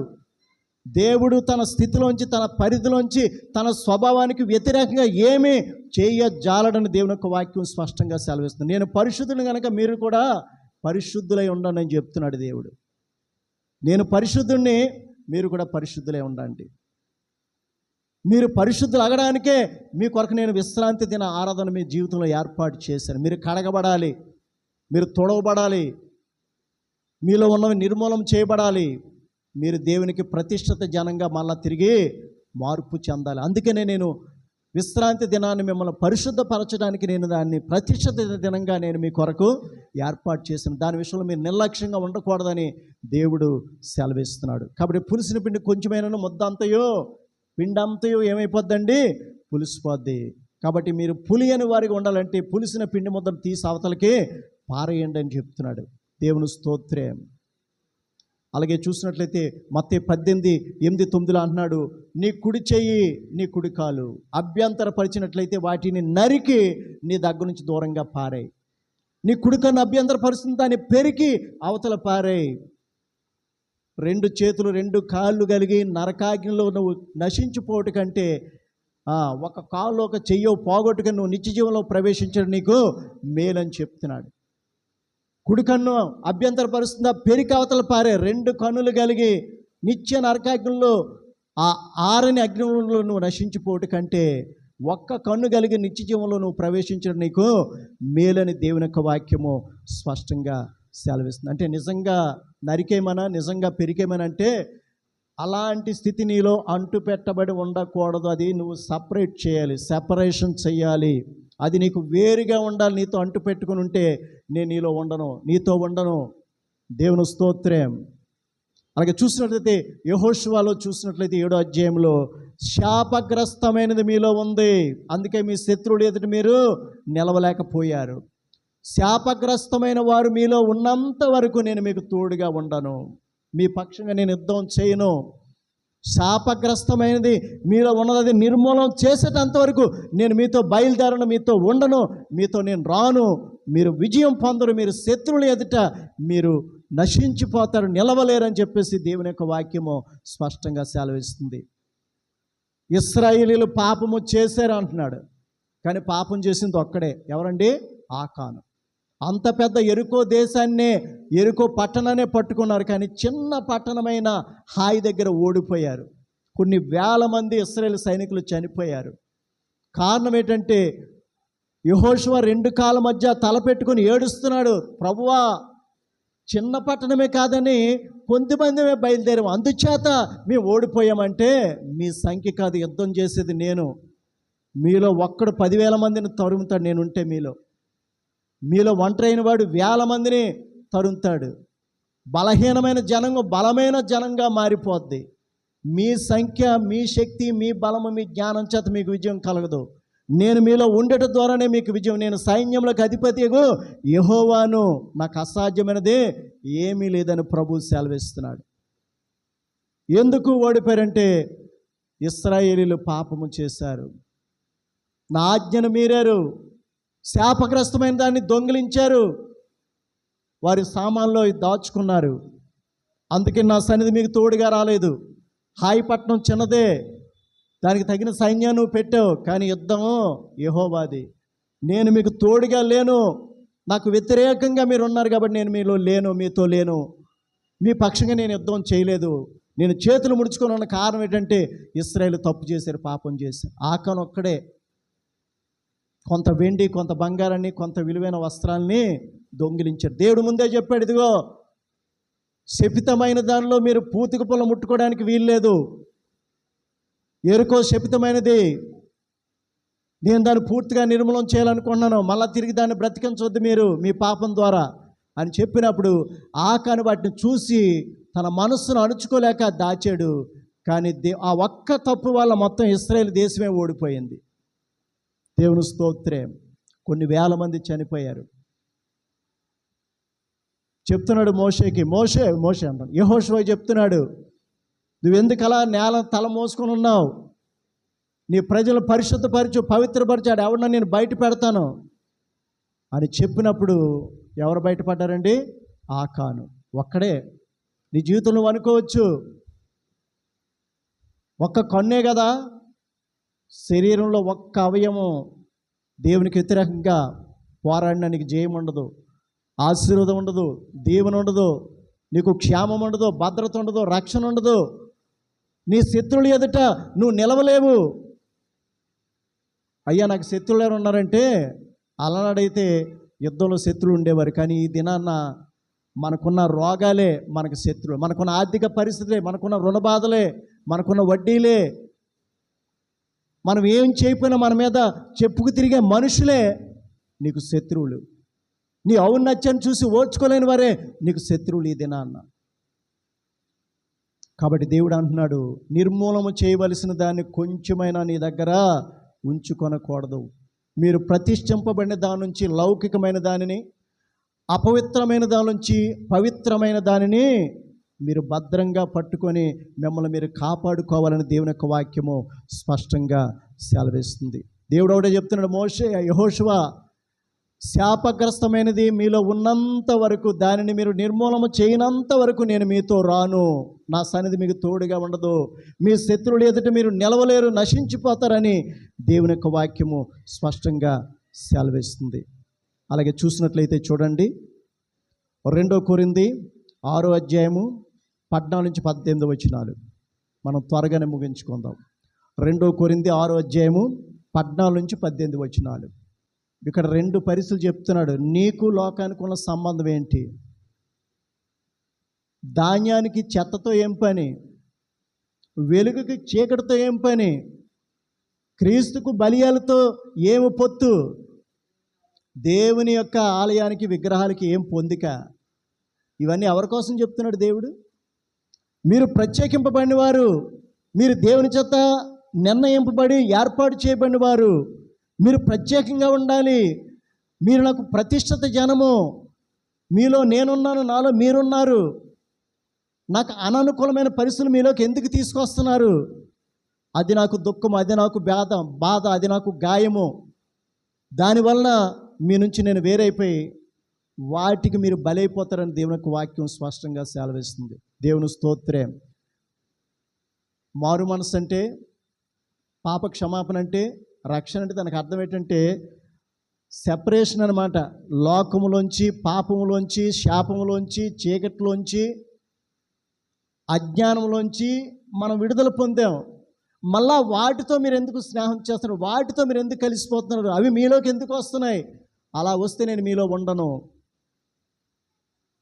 దేవుడు తన స్థితిలోంచి, తన పరిధిలోంచి, తన స్వభావానికి వ్యతిరేకంగా ఏమీ చేయజాలడని దేవుని యొక్క వాక్యం స్పష్టంగా సెలవిస్తుంది. నేను పరిశుద్ధుని కనుక మీరు కూడా పరిశుద్ధులై ఉండండి అని చెప్తున్నాడు దేవుడు. నేను పరిశుద్ధుణ్ణి, మీరు కూడా పరిశుద్ధులై ఉండండి. మీరు పరిశుద్ధులు అగడానికే మీ కొరకు నేను విశ్రాంతి దిన ఆరాధన మీ జీవితంలో ఏర్పాటు చేశాను. మీరు కడగబడాలి, మీరు తొడవబడాలి, మీలో ఉన్నవి నిర్మూలన చేయబడాలి, మీరు దేవునికి ప్రతిష్ఠిత జనంగా మళ్ళా తిరిగి మార్పు చెందాలి. అందుకనే నేను విశ్రాంతి దినాన్ని మిమ్మల్ని పరిశుద్ధపరచడానికి నేను దాన్ని ప్రతిష్ఠిత దినంగా నేను మీ కొరకు ఏర్పాటు చేశాను. దాని విషయంలో మీరు నిర్లక్ష్యంగా ఉండకూడదని దేవుడు సెలవిస్తున్నాడు. కాబట్టి పులిసిన పిండి కొంచెమైనా ముద్ద అంతయో పిండి అంతయో ఏమైపోద్దండి? పులిసిపోద్ది. కాబట్టి మీరు పులియని వారికి ఉండాలంటే పులిసిన పిండి ముద్దను తీసి అవతలకి పారేయండి అని చెప్తున్నాడు. దేవుని స్తోత్రం. అలాగే చూసినట్లయితే మత్తయి 18:8-9 అంటున్నాడు, నీ కుడి చెయ్యి నీ కుడి కాలు అభ్యంతరపరిచినట్లయితే వాటిని నరికి నీ దగ్గర నుంచి దూరంగా పారేయి. నీ కుడి కన్ను అభ్యంతరపరుస్తుంది, దాన్ని పెరికి అవతల పారేయి. 2 చేతులు 2 కాళ్ళు కలిగి నరకాగ్నిలో నువ్వు నశించిపోవట కంటే ఒక కాళ్ళు ఒక చెయ్యో పోగొట్టుకొని నువ్వు నిత్య జీవంలో ప్రవేశించడం నీకు మేలని చెప్తున్నాడు. కుడి కన్ను అభ్యంతరపరుస్తుందా, పెరికి అవతల పారే. 2 కన్నులు కలిగి నిత్య నరకాగ్నిలో ఆ ఆరని అగ్నిలో నువ్వు నశించిపోవటం కంటే ఒక్క కన్ను కలిగి నిత్య జీవంలో నువ్వు ప్రవేశించడం నీకు మేలని దేవుని యొక్క వాక్యము స్పష్టంగా సెలవిస్తుంది. అంటే నిజంగా నరికేమనా, నిజంగా పెరికేమని అంటే అలాంటి స్థితి నీలో అంటు పెట్టబడి ఉండకూడదు. అది నువ్వు సపరేట్ చేయాలి, సెపరేషన్ చేయాలి. అది నీకు వేరుగా ఉండాలి. నీతో అంటు పెట్టుకుని ఉంటే నేను నీలో ఉండను, నీతో ఉండను. దేవుని స్తోత్రం. అలాగే చూసినట్లయితే యెహోషువలో చూసినట్లయితే 7వ అధ్యాయంలో శాపగ్రస్తమైనది మీలో ఉంది, అందుకే మీ శత్రువులు ఎదుట మీరు నిలవలేకపోయారు. శాపగ్రస్తమైన వారు మీలో ఉన్నంత వరకు నేను మీకు తోడుగా ఉండను, మీ పక్షంగా నేను యుద్ధం చేయను. శాపగ్రస్తమైనది మీలో ఉన్నది నిర్మూలన చేసేటంత వరకు నేను మీతో బయలుదేరను, మీతో ఉండను, మీతో నేను రాను. మీరు విజయం పొందరు, మీరు శత్రువుల ఎదుట మీరు నశించిపోతారు, నిలవలేరని చెప్పేసి దేవుని యొక్క వాక్యము స్పష్టంగా సెలవిస్తుంది. ఇశ్రాయేలీయులు పాపము చేశారు అంటున్నాడు, కానీ పాపం చేసింది ఒక్కడే. ఎవరండి? ఆకాను. అంత పెద్ద ఎరుకో దేశాన్నే, ఎరుకో పట్టణాన్నే పట్టుకున్నారు, కానీ చిన్న పట్టణమైన హాయి దగ్గర ఓడిపోయారు. కొన్ని వేల మంది ఇశ్రాయేలు సైనికులు చనిపోయారు. కారణం ఏంటంటే యెహోషువ 2 కాళ్ళ మధ్య తలపెట్టుకుని ఏడుస్తున్నాడు, ప్రభువా చిన్న పట్టణమే కాదని కొంతమందిమే బయలుదేరాము, అందుచేత మేము ఓడిపోయామంటే మీ సంఖ్య కాదు, యుద్ధం చేసేది నేను. మీలో ఒక్కడు 10,000 మందిని తరుముతాడు నేనుంటే. మీలో ఒంటరి అయిన వాడు 1,000 మందిని తరుముతాడు. బలహీనమైన జనం బలమైన జనంగా మారిపోద్ది. మీ సంఖ్య, మీ శక్తి, మీ బలము, మీ జ్ఞానం చేత మీకు విజయం కలగదు. నేను మీలో ఉండటం ద్వారానే మీకు విజయం. నేను సైన్యములకు అధిపతియగు యెహోవాను, నాకు అసాధ్యమైనదే ఏమీ లేదని ప్రభువు సెలవిస్తున్నాడు. ఎందుకు ఓడిపోయారంటే ఇశ్రాయేలీయులు పాపము చేశారు, నా ఆజ్ఞను మీరారు, శాపగ్రస్తమైన దాన్ని దొంగిలించారు, వారి సామాన్లో దాచుకున్నారు. అందుకే నా సన్నిధి మీకు తోడుగా రాలేదు. హాయి పట్టణం చిన్నదే, దానికి తగిన సైన్యాన్ని నువ్వు పెట్టావు, కానీ యుద్ధము యెహోవాది. నేను మీకు తోడుగా లేను, నాకు వ్యతిరేకంగా మీరు ఉన్నారు కాబట్టి నేను మీలో లేను, మీతో లేను, మీ పక్షంగా నేను యుద్ధం చేయలేదు. నేను చేతులు ముడుచుకొని ఉన్న కారణం ఏంటంటే ఇశ్రాయేలు తప్పు చేశారు, పాపం చేశారు. ఆకాను ఒక్కడే కొంత వెండి, కొంత బంగారాన్ని, కొంత విలువైన వస్త్రాల్ని దొంగిలించారు. దేవుడు ముందే చెప్పాడు, ఇదిగో శపితమైన దానిలో మీరు పూతిక పొలం ముట్టుకోవడానికి వీల్లేదు. ఎరుకో శపితమైనది, నేను దాన్ని పూర్తిగా నిర్మూలన చేయాలనుకున్నాను, మళ్ళీ తిరిగి దాన్ని బ్రతికించవద్దు మీరు మీ పాపం ద్వారా అని చెప్పినప్పుడు ఆకాను వాటిని చూసి తన మనస్సును అణుచుకోలేక దాచాడు. కానీ ఆ ఒక్క తప్పు వల్ల మొత్తం ఇశ్రాయేలు దేశమే ఓడిపోయింది. దేవుని స్తోత్రం. కొన్ని వేల మంది చనిపోయారు. చెప్తున్నాడు మోషేకి, మోషే అంటాడు, యెహోషువ చెప్తున్నాడు, నువ్వెందుకు అలా నేల తల మోసుకొని ఉన్నావు? నీ ప్రజలు పరిశుద్ధపరచు, పవిత్రపరచాడు, ఎవడన్నా నేను బయట పెడతాను అని చెప్పినప్పుడు ఎవరు బయటపడ్డారండి? ఆకాను ఒక్కడే. నీ జీవితంలో నువ్వు అనుకోవచ్చు, ఒక్క కన్నే కదా, శరీరంలో ఒక్క అవయవం దేవునికి వ్యతిరేకంగా పోరాడినా నీకు జయం ఉండదు, ఆశీర్వాదం ఉండదు, దీవెన ఉండదు, నీకు క్షేమం ఉండదు, భద్రత ఉండదు, రక్షణ ఉండదు. నీ శత్రువులు ఎదుట నువ్వు నిలవలేవు. అయ్యా నాకు శత్రువులు ఎవరు ఉన్నారంటే, అలనాడైతే యుద్ధంలో శత్రువులు ఉండేవారు, కానీ ఈ దినాన్న మనకున్న రోగాలే మనకు శత్రువులు, మనకున్న ఆర్థిక పరిస్థితులే, మనకున్న రుణ బాధలే, మనకున్న వడ్డీలే, మనం ఏం చేయకపోయినా మన మీద చెప్పుకు తిరిగే మనుషులే నీకు శత్రువులు. నీ ఔన్నత్యాన్ని చూసి ఓర్చుకోలేని వారే నీకు శత్రువులు ఈ దినాన్న. కాబట్టి దేవుడు అంటున్నాడు, నిర్మూలన చేయవలసిన దాన్ని కొంచెమైనా నీ దగ్గర ఉంచుకొనకూడదు. మీరు ప్రతిష్ఠింపబడిన దాని నుంచి లౌకికమైన దానిని, అపవిత్రమైన దాని నుంచి పవిత్రమైన దానిని మీరు భద్రంగా పట్టుకొని మిమ్మల్ని మీరు కాపాడుకోవాలని దేవుని యొక్క వాక్యము స్పష్టంగా సెలవిస్తుంది. దేవుడు ఒకటే చెప్తున్నాడు, యెహోషువ శాపగ్రస్తమైనది మీలో ఉన్నంత వరకు, దానిని మీరు నిర్మూలన చేయనంత వరకు నేను మీతో రాను, నా సన్నిధి మీకు తోడుగా ఉండదు, మీ శత్రువులు ఎదుట మీరు నిలవలేరు, నశించిపోతారని దేవుని యొక్క వాక్యము స్పష్టంగా సెలవిస్తుంది. అలాగే చూసినట్లయితే చూడండి, 2 కొరింథీ 6వ అధ్యాయము 14 నుంచి 18 వచనాలు మనం త్వరగానే ముగించుకుందాం. 2 కొరింథీ 6వ అధ్యాయము 14 నుంచి 18 వచనాలు. ఇక్కడ 2 పరిస్థితులు చెప్తున్నాడు. నీకు లోకానికి ఉన్న సంబంధం ఏంటి? ధాన్యానికి చెత్తతో ఏం పని? వెలుగుకి చీకటితో ఏం పని? క్రీస్తుకు బలియాలతో ఏమి పొత్తు? దేవుని యొక్క ఆలయానికి విగ్రహాలకి ఏం పొందిక? ఇవన్నీ ఎవరి కోసం చెప్తున్నాడు దేవుడు? మీరు ప్రత్యేకింపబడిన వారు, మీరు దేవుని చేత నిర్ణయింపబడి ఏర్పాటు చేయబడిన వారు, మీరు ప్రత్యేకంగా ఉండాలి, మీరు నాకు ప్రతిష్ఠిత జనము, మీలో నేనున్నాను, నాలో మీరున్నారు, నాకు అననుకూలమైన పరిస్థితులు మీలోకి ఎందుకు తీసుకొస్తున్నారు? అది నాకు దుఃఖము, అది నాకు బాధ, అది నాకు గాయము, దానివలన మీ నుంచి నేను వేరైపోయి వాటికి మీరు బలైపోతారని దేవుని యొక్క వాక్యం స్పష్టంగా సెలవిస్తుంది. దేవుని స్తోత్రం. మారు మనసు అంటే, పాప క్షమాపణ అంటే, రక్షణ అంటే దానికి అర్థం ఏంటంటే సెపరేషన్ అనమాట. లోకములోంచి, పాపములోంచి, శాపములోంచి, చీకటిలోంచి, అజ్ఞానంలోంచి మనం విడుదల పొందాం. మళ్ళా వాటితో మీరు ఎందుకు స్నేహం చేస్తున్నారు? వాటితో మీరు ఎందుకు కలిసిపోతున్నారు? అవి మీలోకి ఎందుకు వస్తున్నాయి? అలా వస్తే నేను మీలో ఉండను.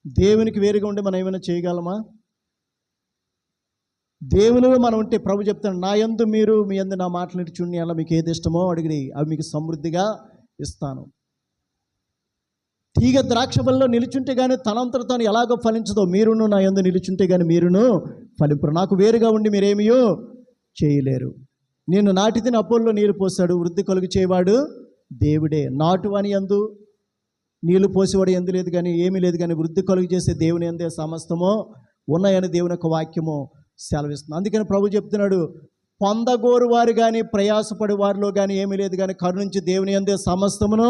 దేవునికి వేరుగా ఉండి మనం ఏమైనా చేయగలమా? దేవునిలో మనం ఉంటే ప్రభు చెప్తాడు, నా యందు మీరు, మీ యందు నా మాటలు చుండి అలా మీకు ఏది ఇష్టమో అడిగి అవి మీకు సమృద్ధిగా ఇస్తాను. తీగ ద్రాక్ష బలిలో నిలుచుంటే కానీ తనంతట తాను ఎలాగో ఫలించదో, మీరును నా యందు నిలుచుంటే కానీ మీరును ఫలింపరు. నాకు వేరుగా ఉండి మీరేమియో చేయలేరు. నేను నాటితిని అపోల్లో నీరు పోసాడు, వృద్ధి కలుగు చేయవాడు దేవుడే. నాటువాని యందు నీళ్లు పోసేవాడు ఎందు లేదు కానీ, ఏమీ లేదు కానీ, వృద్ధి కలుగు చేసే దేవుని యందే సమస్తమో ఉన్నాయని దేవుని యొక్క వాక్యము సెలవిస్తుంది. అందుకని ప్రభు చెప్తున్నాడు, పొందగోరు వారు కానీ, ప్రయాసపడే వారిలో కానీ ఏమీ లేదు కానీ, కరుణించి దేవుని యందే సమస్తమును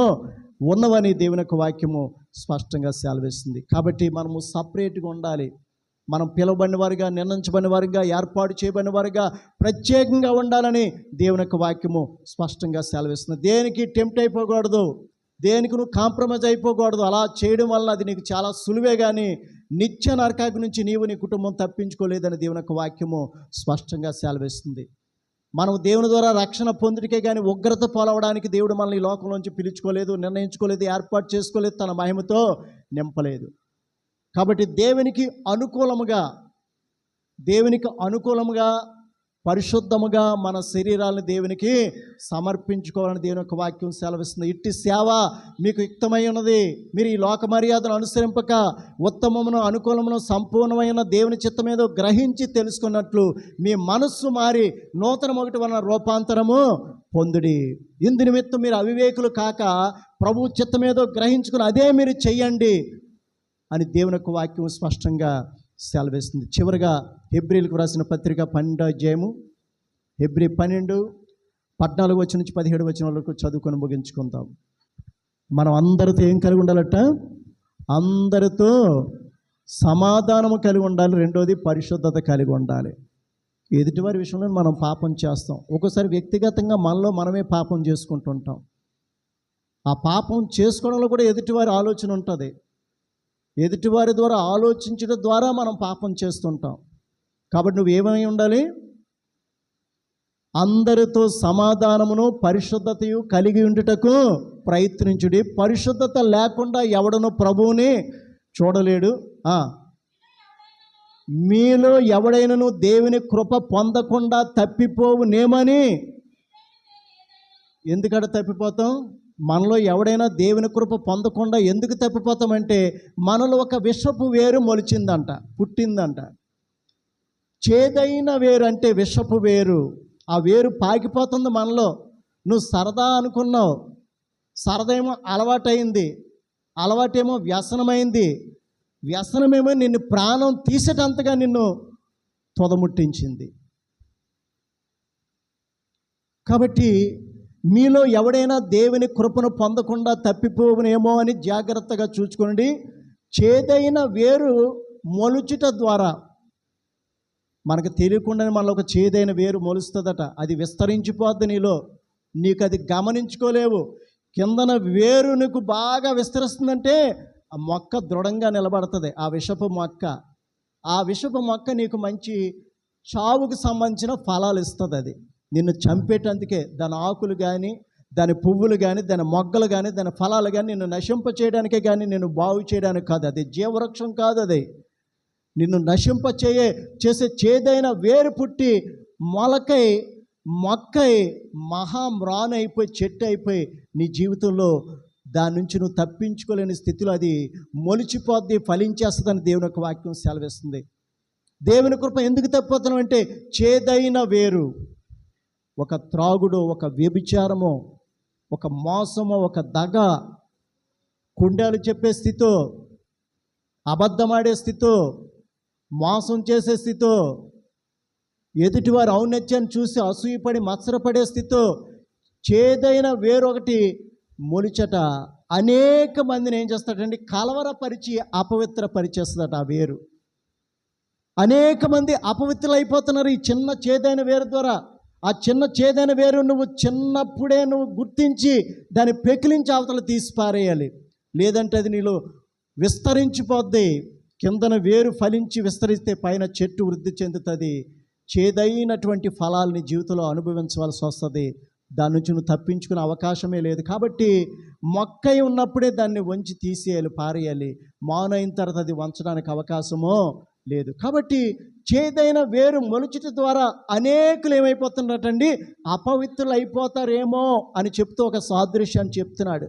ఉన్నవని దేవుని యొక్క వాక్యము స్పష్టంగా సెలవిస్తుంది. కాబట్టి మనము సపరేట్గా ఉండాలి. మనం పిలువబడిన వారిగా, నిర్ణయించబడిన వారిగా, ఏర్పాటు చేయబడిన వారిగా ప్రత్యేకంగా ఉండాలని దేవుని యొక్క వాక్యము స్పష్టంగా సెలవిస్తుంది. దేనికి టెంప్ట్ అయిపోకూడదు, దేనికి నువ్వు కాంప్రమైజ్ అయిపోకూడదు. అలా చేయడం వల్ల అది నీకు చాలా సులువే కానీ నిత్య నరకాగ్ని నుంచి నీవు నీ కుటుంబం తప్పించుకోలేదని దేవుని యొక్క వాక్యము స్పష్టంగా సెలవిస్తుంది. మనం దేవుని ద్వారా రక్షణ పొందుడికే కానీ ఉగ్రత పాలవడానికి దేవుడు మనల్ని ఈ లోకంలోంచి పిలుచుకోలేదు, నిర్ణయించుకోలేదు, ఏర్పాటు చేసుకోలేదు, తన మహిమతో నింపలేదు. కాబట్టి దేవునికి అనుకూలముగా పరిశుద్ధముగా మన శరీరాలను దేవునికి సమర్పించుకోవాలని దేవుని యొక్క వాక్యం సెలవిస్తుంది. ఇట్టి సేవ మీకు యుక్తమై ఉన్నది. మీరు ఈ లోక మర్యాదను అనుసరింపక ఉత్తమమును, అనుకూలమును, సంపూర్ణమైన దేవుని చిత్తమేదో గ్రహించి తెలుసుకున్నట్లు మీ మనస్సు మారి నూతన ఒకటి వలన రూపాంతరము పొందుడి. ఇందు నిమిత్తం మీరు అవివేకులు కాక ప్రభు చిత్తమేదో గ్రహించుకుని అదే మీరు చెయ్యండి అని దేవుని యొక్క వాక్యం స్పష్టంగా సెలవిస్తుంది. చివరిగా హెబ్రీలకు రాసిన పత్రిక 12వ అధ్యాయము, హెబ్రీ 12:14 నుంచి 17 వరకు చదువుకొని ముగించుకుందాం. మనం అందరితో ఏం కలిగి ఉండాలట? అందరితో సమాధానము కలిగి ఉండాలి. రెండోది పరిశుద్ధత కలిగి ఉండాలి. ఎదుటివారి విషయంలో మనం పాపం చేస్తాం. ఒక్కోసారి వ్యక్తిగతంగా మనలో మనమే పాపం చేసుకుంటుంటాం. ఆ పాపం చేసుకోవడంలో కూడా ఎదుటివారి ఆలోచన ఉంటుంది. ఎదుటివారి ద్వారా ఆలోచించడం ద్వారా మనం పాపం చేస్తుంటాం. కాబట్టి నువ్వు ఏమై ఉండాలి? అందరితో సమాధానమును పరిశుద్ధతయు కలిగి ఉండుటకు ప్రయత్నించుడి. పరిశుద్ధత లేకుండా ఎవడను ప్రభువుని చూడలేడు. మీలో ఎవడైనను దేవుని కృప పొందకుండా తప్పిపోవునేమని. ఎందుకడ తప్పిపోతాం? మనలో ఎవడైనా దేవుని కృప పొందకుండా ఎందుకు తప్పిపోతామంటే మనలో ఒక విషపు వేరు మొలిచిందంట, పుట్టిందంట. చేదైన వేరు అంటే విషపు వేరు. ఆ వేరు పాకిపోతుంది మనలో. నువ్వు సరదా అనుకున్నావు, సరదా ఏమో అలవాటైంది, అలవాటేమో వ్యసనమైంది, వ్యసనమేమో నిన్ను ప్రాణం తీసేటంతగా నిన్ను తొదముట్టించింది. కాబట్టి మీలో ఎవడైనా దేవుని కృపను పొందకుండా తప్పిపోవునేమో అని జాగ్రత్తగా చూసుకోండి. చేదైన వేరు మొలుచుట ద్వారా మనకు తెలియకుండానే మనలో ఒక చేదైన వేరు మొలుస్తుందట. అది విస్తరించిపోద్ది నీలో, నీకు అది గమనించుకోలేవు. కిందన వేరు నీకు బాగా విస్తరిస్తుందంటే ఆ మొక్క దృఢంగా నిలబడుతుంది. ఆ విషపు మొక్క నీకు మంచి చావుకు సంబంధించిన ఫలాలు ఇస్తుంది. అది నిన్ను చంపేటందుకే దాని ఆకులు కానీ, దాని పువ్వులు కానీ, దాని మొగ్గలు కానీ, దాని ఫలాలు కానీ నిన్ను నశింప చేయడానికే కానీ నిన్ను బాగు చేయడానికి కాదు. అది జీవవృక్షం కాదు. అది నిన్ను నశింప చేసే చేదైన వేరు పుట్టి మొక్కై మహామ్రాన్ అయిపోయి చెట్టు అయిపోయి నీ జీవితంలో దాని నుంచి నువ్వు తప్పించుకోలేని స్థితిలో అది మొలిచిపోద్ది, ఫలించేస్తుందని దేవుని యొక్క వాక్యం సెలవిస్తుంది. దేవుని కృప ఎందుకు తప్పిపోతున్నాం అంటే, చేదైన వేరు, ఒక త్రాగుడు, ఒక వ్యభిచారము, ఒక మోసము, ఒక దగ, కుండాలు చెప్పే స్థితో, అబద్ధమాడే స్థితో, మోసం చేసే స్థితో, ఎదుటివారు ఔన్నత్యాన్ని చూసి అసూయపడి మత్సరపడే స్థితో చేదైన వేరొకటి మొలిచట అనేక మందిని ఏం చేస్తాడంటే కలవరపరిచి అపవిత్రపరిచేస్తుందట. ఆ వేరు అనేక మంది అపవిత్రులైపోతున్నారు ఈ చిన్న చేదైన వేరు ద్వారా. ఆ చిన్న చేదైన వేరు నువ్వు చిన్నప్పుడే నువ్వు గుర్తించి దాన్ని పెకిలించి అవతల తీసి పారేయాలి. లేదంటే అది నీలో విస్తరించిపోద్ది. కిందన వేరు ఫలించి విస్తరిస్తే పైన చెట్టు వృద్ధి చెందుతుంది. చేదైనటువంటి ఫలాల్ని జీవితంలో అనుభవించవలసి వస్తుంది. దాని నుంచి నువ్వు తప్పించుకునే అవకాశమే లేదు. కాబట్టి మొక్కై ఉన్నప్పుడే దాన్ని వంచి తీసేయాలి, పారేయాలి. మానైన తర్వాత అది వంచడానికి అవకాశమో లేదు. కాబట్టి చేదైన వేరు మొలుచుట ద్వారా అనేకులు ఏమైపోతున్నారటండి, అపవిత్రులు అయిపోతారేమో అని చెప్తూ ఒక సాదృశ్యాన్ని చెప్తున్నాడు.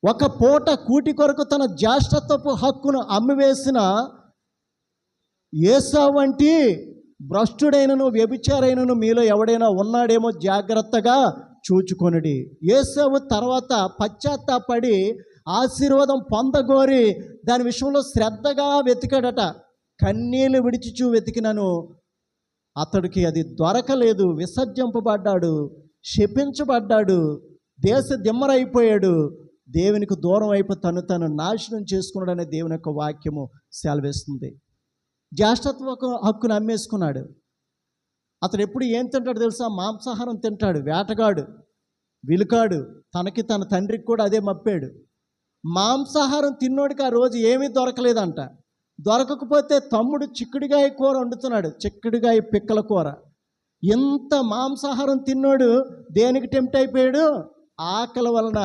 ఒక పూట కూటి కొరకు తన జ్యేష్ఠత్వపు హక్కును అమ్మివేసిన ఏసావు వంటి భ్రష్టుడైనను వ్యభిచారైనను మీలో ఎవడైనా ఉన్నాడేమో జాగ్రత్తగా చూచుకొనుడి. ఏసావు తర్వాత పశ్చాత్తాపడి ఆశీర్వాదం పొందగోరి దాని విషయంలో శ్రద్ధగా వెతికాడట. కన్నీళ్ళు విడిచిచూ వెతికినను అతడికి అది దొరకలేదు. విసర్జింపబడ్డాడు, శపించబడ్డాడు, దేశ దిమ్మరైపోయాడు, దేవునికి దూరం అయిపోయి తను నాశనం చేసుకున్నాడనే దేవుని యొక్క వాక్యము సెలవిస్తుంది. జ్యేష్ఠత్వ హక్కును అమ్మేసుకున్నాడు. అతడు ఎప్పుడు ఏం తింటాడు తెలుసా? మాంసాహారం తింటాడు. వేటగాడు, విలుకాడు, తనకి తన తండ్రికి కూడా అదే మప్పాడు. మాంసాహారం తిన్నోడికి ఆ రోజు ఏమీ దొరకలేదంట. దొరకకపోతే తమ్ముడు చిక్కుడుగాయ కూర వండుతున్నాడు, చిక్కుడుగాయ పిక్కల కూర. ఎంత మాంసాహారం తిన్నోడు దేనికి టెంప్ట్ అయిపోయాడు? ఆకలి వలన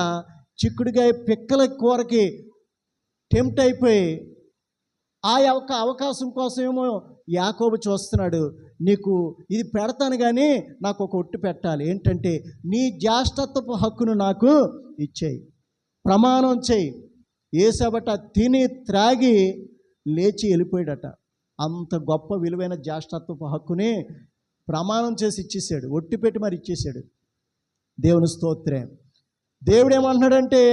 చిక్కుడుగాయ పిక్కల కూరకి టెంప్ట్ అయిపోయి ఆ యొక్క అవకాశం కోసం ఏమో యాకోబు చూస్తున్నాడు. నీకు ఇది పెడతాను కానీ నాకు ఒక ఒట్టు పెట్టాలి. ఏంటంటే నీ జ్యేష్ఠత్వపు హక్కును నాకు ఇచ్చేయి, ప్రమాణం చేయి. ఏసబట తిని త్రాగి లేచి వెళ్ళిపోయాడట. అంత గొప్ప విలువైన జ్యేష్ఠత్వపు హక్కుని ప్రమాణం చేసి ఇచ్చేసాడు, ఒట్టి పెట్టి మరి ఇచ్చేసాడు. దేవుని స్తోత్రం. దేవుడు ఏమంటున్నాడంటే,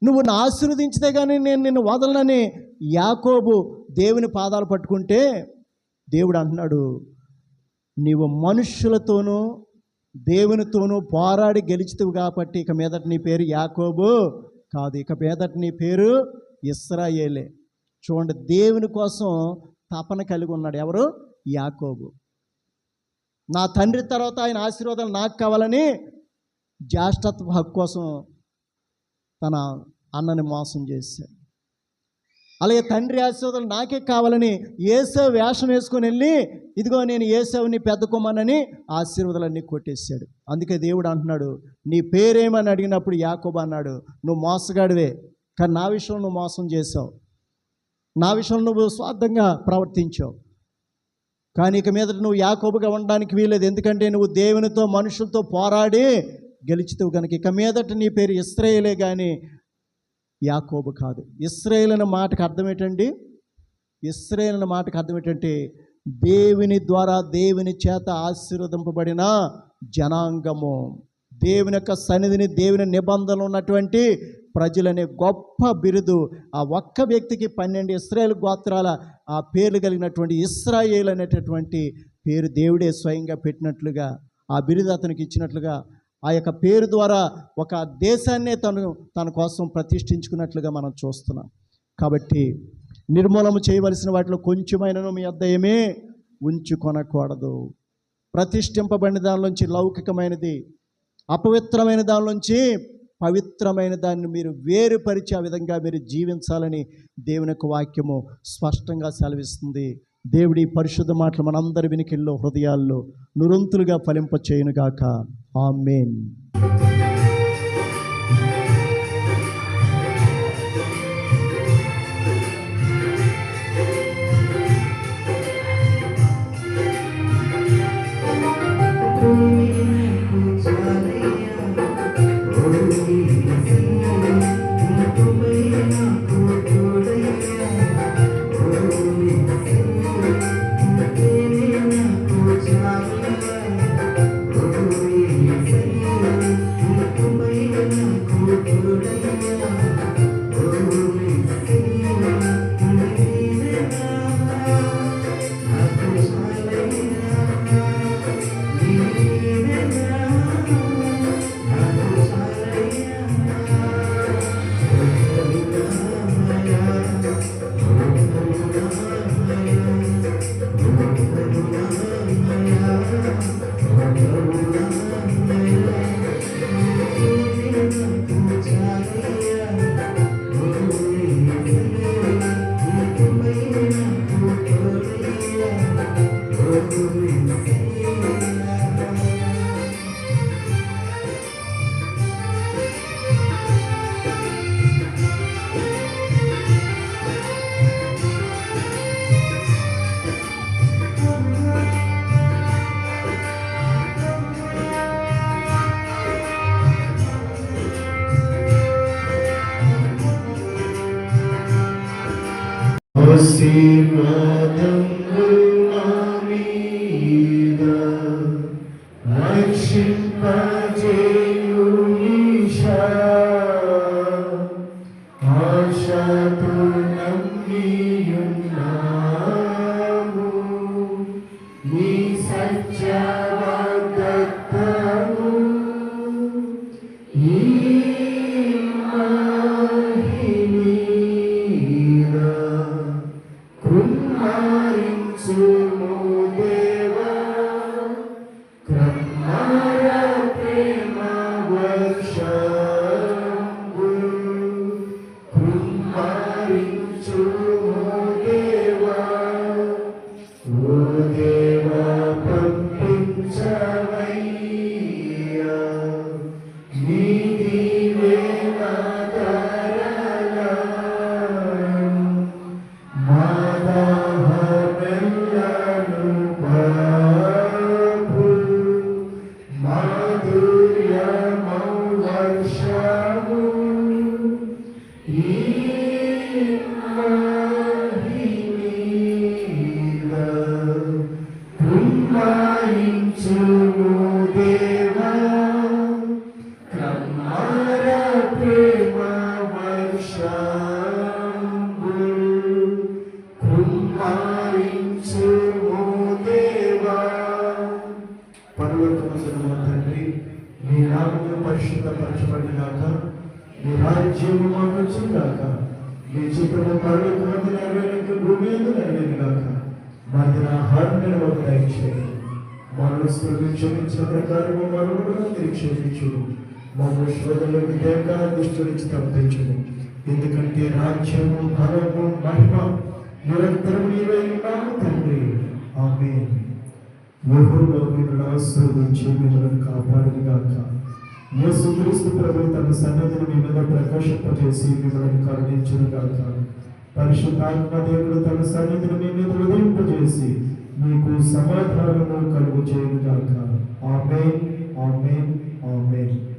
నువ్వు నా ఆశీర్వదించితే కానీ నేను నిన్ను వదలనని యాకోబు దేవుని పాదాలు పట్టుకుంటే దేవుడు అంటున్నాడు, నీవు మనుష్యులతోనూ దేవునితోనూ పోరాడి గెలిచితివి కాబట్టి ఇక మీదట నీ పేరు యాకోబు కాదు, ఇక మీదట నీ పేరు ఇశ్రాయేలే. చూడండి, దేవుని కోసం తపన కలిగి ఉన్నాడు ఎవరు? యాకోబు. నా తండ్రి తర్వాత ఆయన ఆశీర్వాదాలు నాకు కావాలని జ్యేష్ఠత్వ హక్కు కోసం తన అన్నని మోసం చేశాడు. అలాగే తండ్రి ఆశీర్వాదాలు నాకే కావాలని ఏసావు వేషం వేసుకొని వెళ్ళి, ఇదిగో నేను ఏసావుని పెద్ద కుమారుని ఆశీర్వాదాలన్నీ కొట్టేశాడు. అందుకే దేవుడు అంటున్నాడు, నీ పేరేమని అడిగినప్పుడు యాకోబు అన్నాడు, నువ్వు మోసగాడివే, కానీ నా విషయంలో నువ్వు మోసం చేసావు, నా విషయంలో నువ్వు స్వార్థంగా ప్రవర్తించావు, కానీ ఇక మీద నువ్వు యాకోబుగా ఉండడానికి వీలేదు. ఎందుకంటే నువ్వు దేవునితో మనుషులతో పోరాడి గెలిచితావు కనుక ఇక మీదట నీ పేరు ఇశ్రాయేలే కానీ యాకోబు కాదు. ఇశ్రాయేల్ అనే మాటకు అర్థం ఏంటండి? ఇశ్రాయేల్ అనే మాటకు అర్థం ఏంటంటే దేవుని ద్వారా దేవుని చేత ఆశీర్వదింపబడిన జనాంగము, దేవుని యొక్క సన్నిధిని, దేవుని నిబంధనలు ఉన్నటువంటి ప్రజలనే గొప్ప బిరుదు. ఆ ఒక్క వ్యక్తికి 12 ఇశ్రాయేల్ గోత్రాల ఆ పేర్లు కలిగినటువంటి ఇశ్రాయేల్ అనేటటువంటి పేరు దేవుడే స్వయంగా పెట్టినట్లుగా, ఆ బిరుదు అతనికి ఇచ్చినట్లుగా, ఆ యొక్క పేరు ద్వారా ఒక దేశాన్నే తన కోసం ప్రతిష్ఠించుకున్నట్లుగా మనం చూస్తున్నాం. కాబట్టి నిర్మూలన చేయవలసిన వాటిలో కొంచెమైనను మీ వద్ద ఏమీ ఉంచుకొనకూడదు. ప్రతిష్ఠింపబడిన దానిలోంచి లౌకికమైనది, అపవిత్రమైన దానిలోంచి పవిత్రమైన దాన్ని మీరు వేరుపరిచి ఆ విధంగా మీరు జీవించాలని దేవుని యొక్క వాక్యము స్పష్టంగా సెలవిస్తుంది. దేవుడి పరిశుద్ధ మాటలు మనందరి వినికిల్లో హృదయాల్లో నురంతులుగా ఫలింప చేయునుగాక. ఆమేన్. పరిశుద్ధపరచబడినాక నీ రాజ్యము మాకు వచ్చిందాక నీ చిత్తము పర్వతమందు నెరవేరినట్టు భూమి యందు నెరవేరుగాక. మాది ఆహారం మాకు దయచేయండి. మనస్సులను క్షమించిన ప్రకారము మరుగుడుగా మీరు క్షమించు. మమ్మల్ని శోధనలోకి దేక దుష్టు నుంచి తప్పించుము. ఎందుకంటే రాజ్యము బలము మహిమ నిరంతరం నీవే ఉన్నావు తండ్రి. ఆమేన్. యెహోవా మిమ్మల్ని ఆశీర్వదించి మిమ్మల్ని కాపాడుగాక. యేసుక్రీస్తు ప్రభువు తన సన్నిధిని మీ మీద ప్రకాశింపజేసి మిమ్మల్ని కరుణించుగాక. పరిశుద్ధాత్మ దేవుడు తన సన్నిధిని మీ మీద ఉదయింపజేసి మీకు సమాధానము కలుగు చేయుగాక. ఆమేన్, ఆమేన్, ఆమేన్.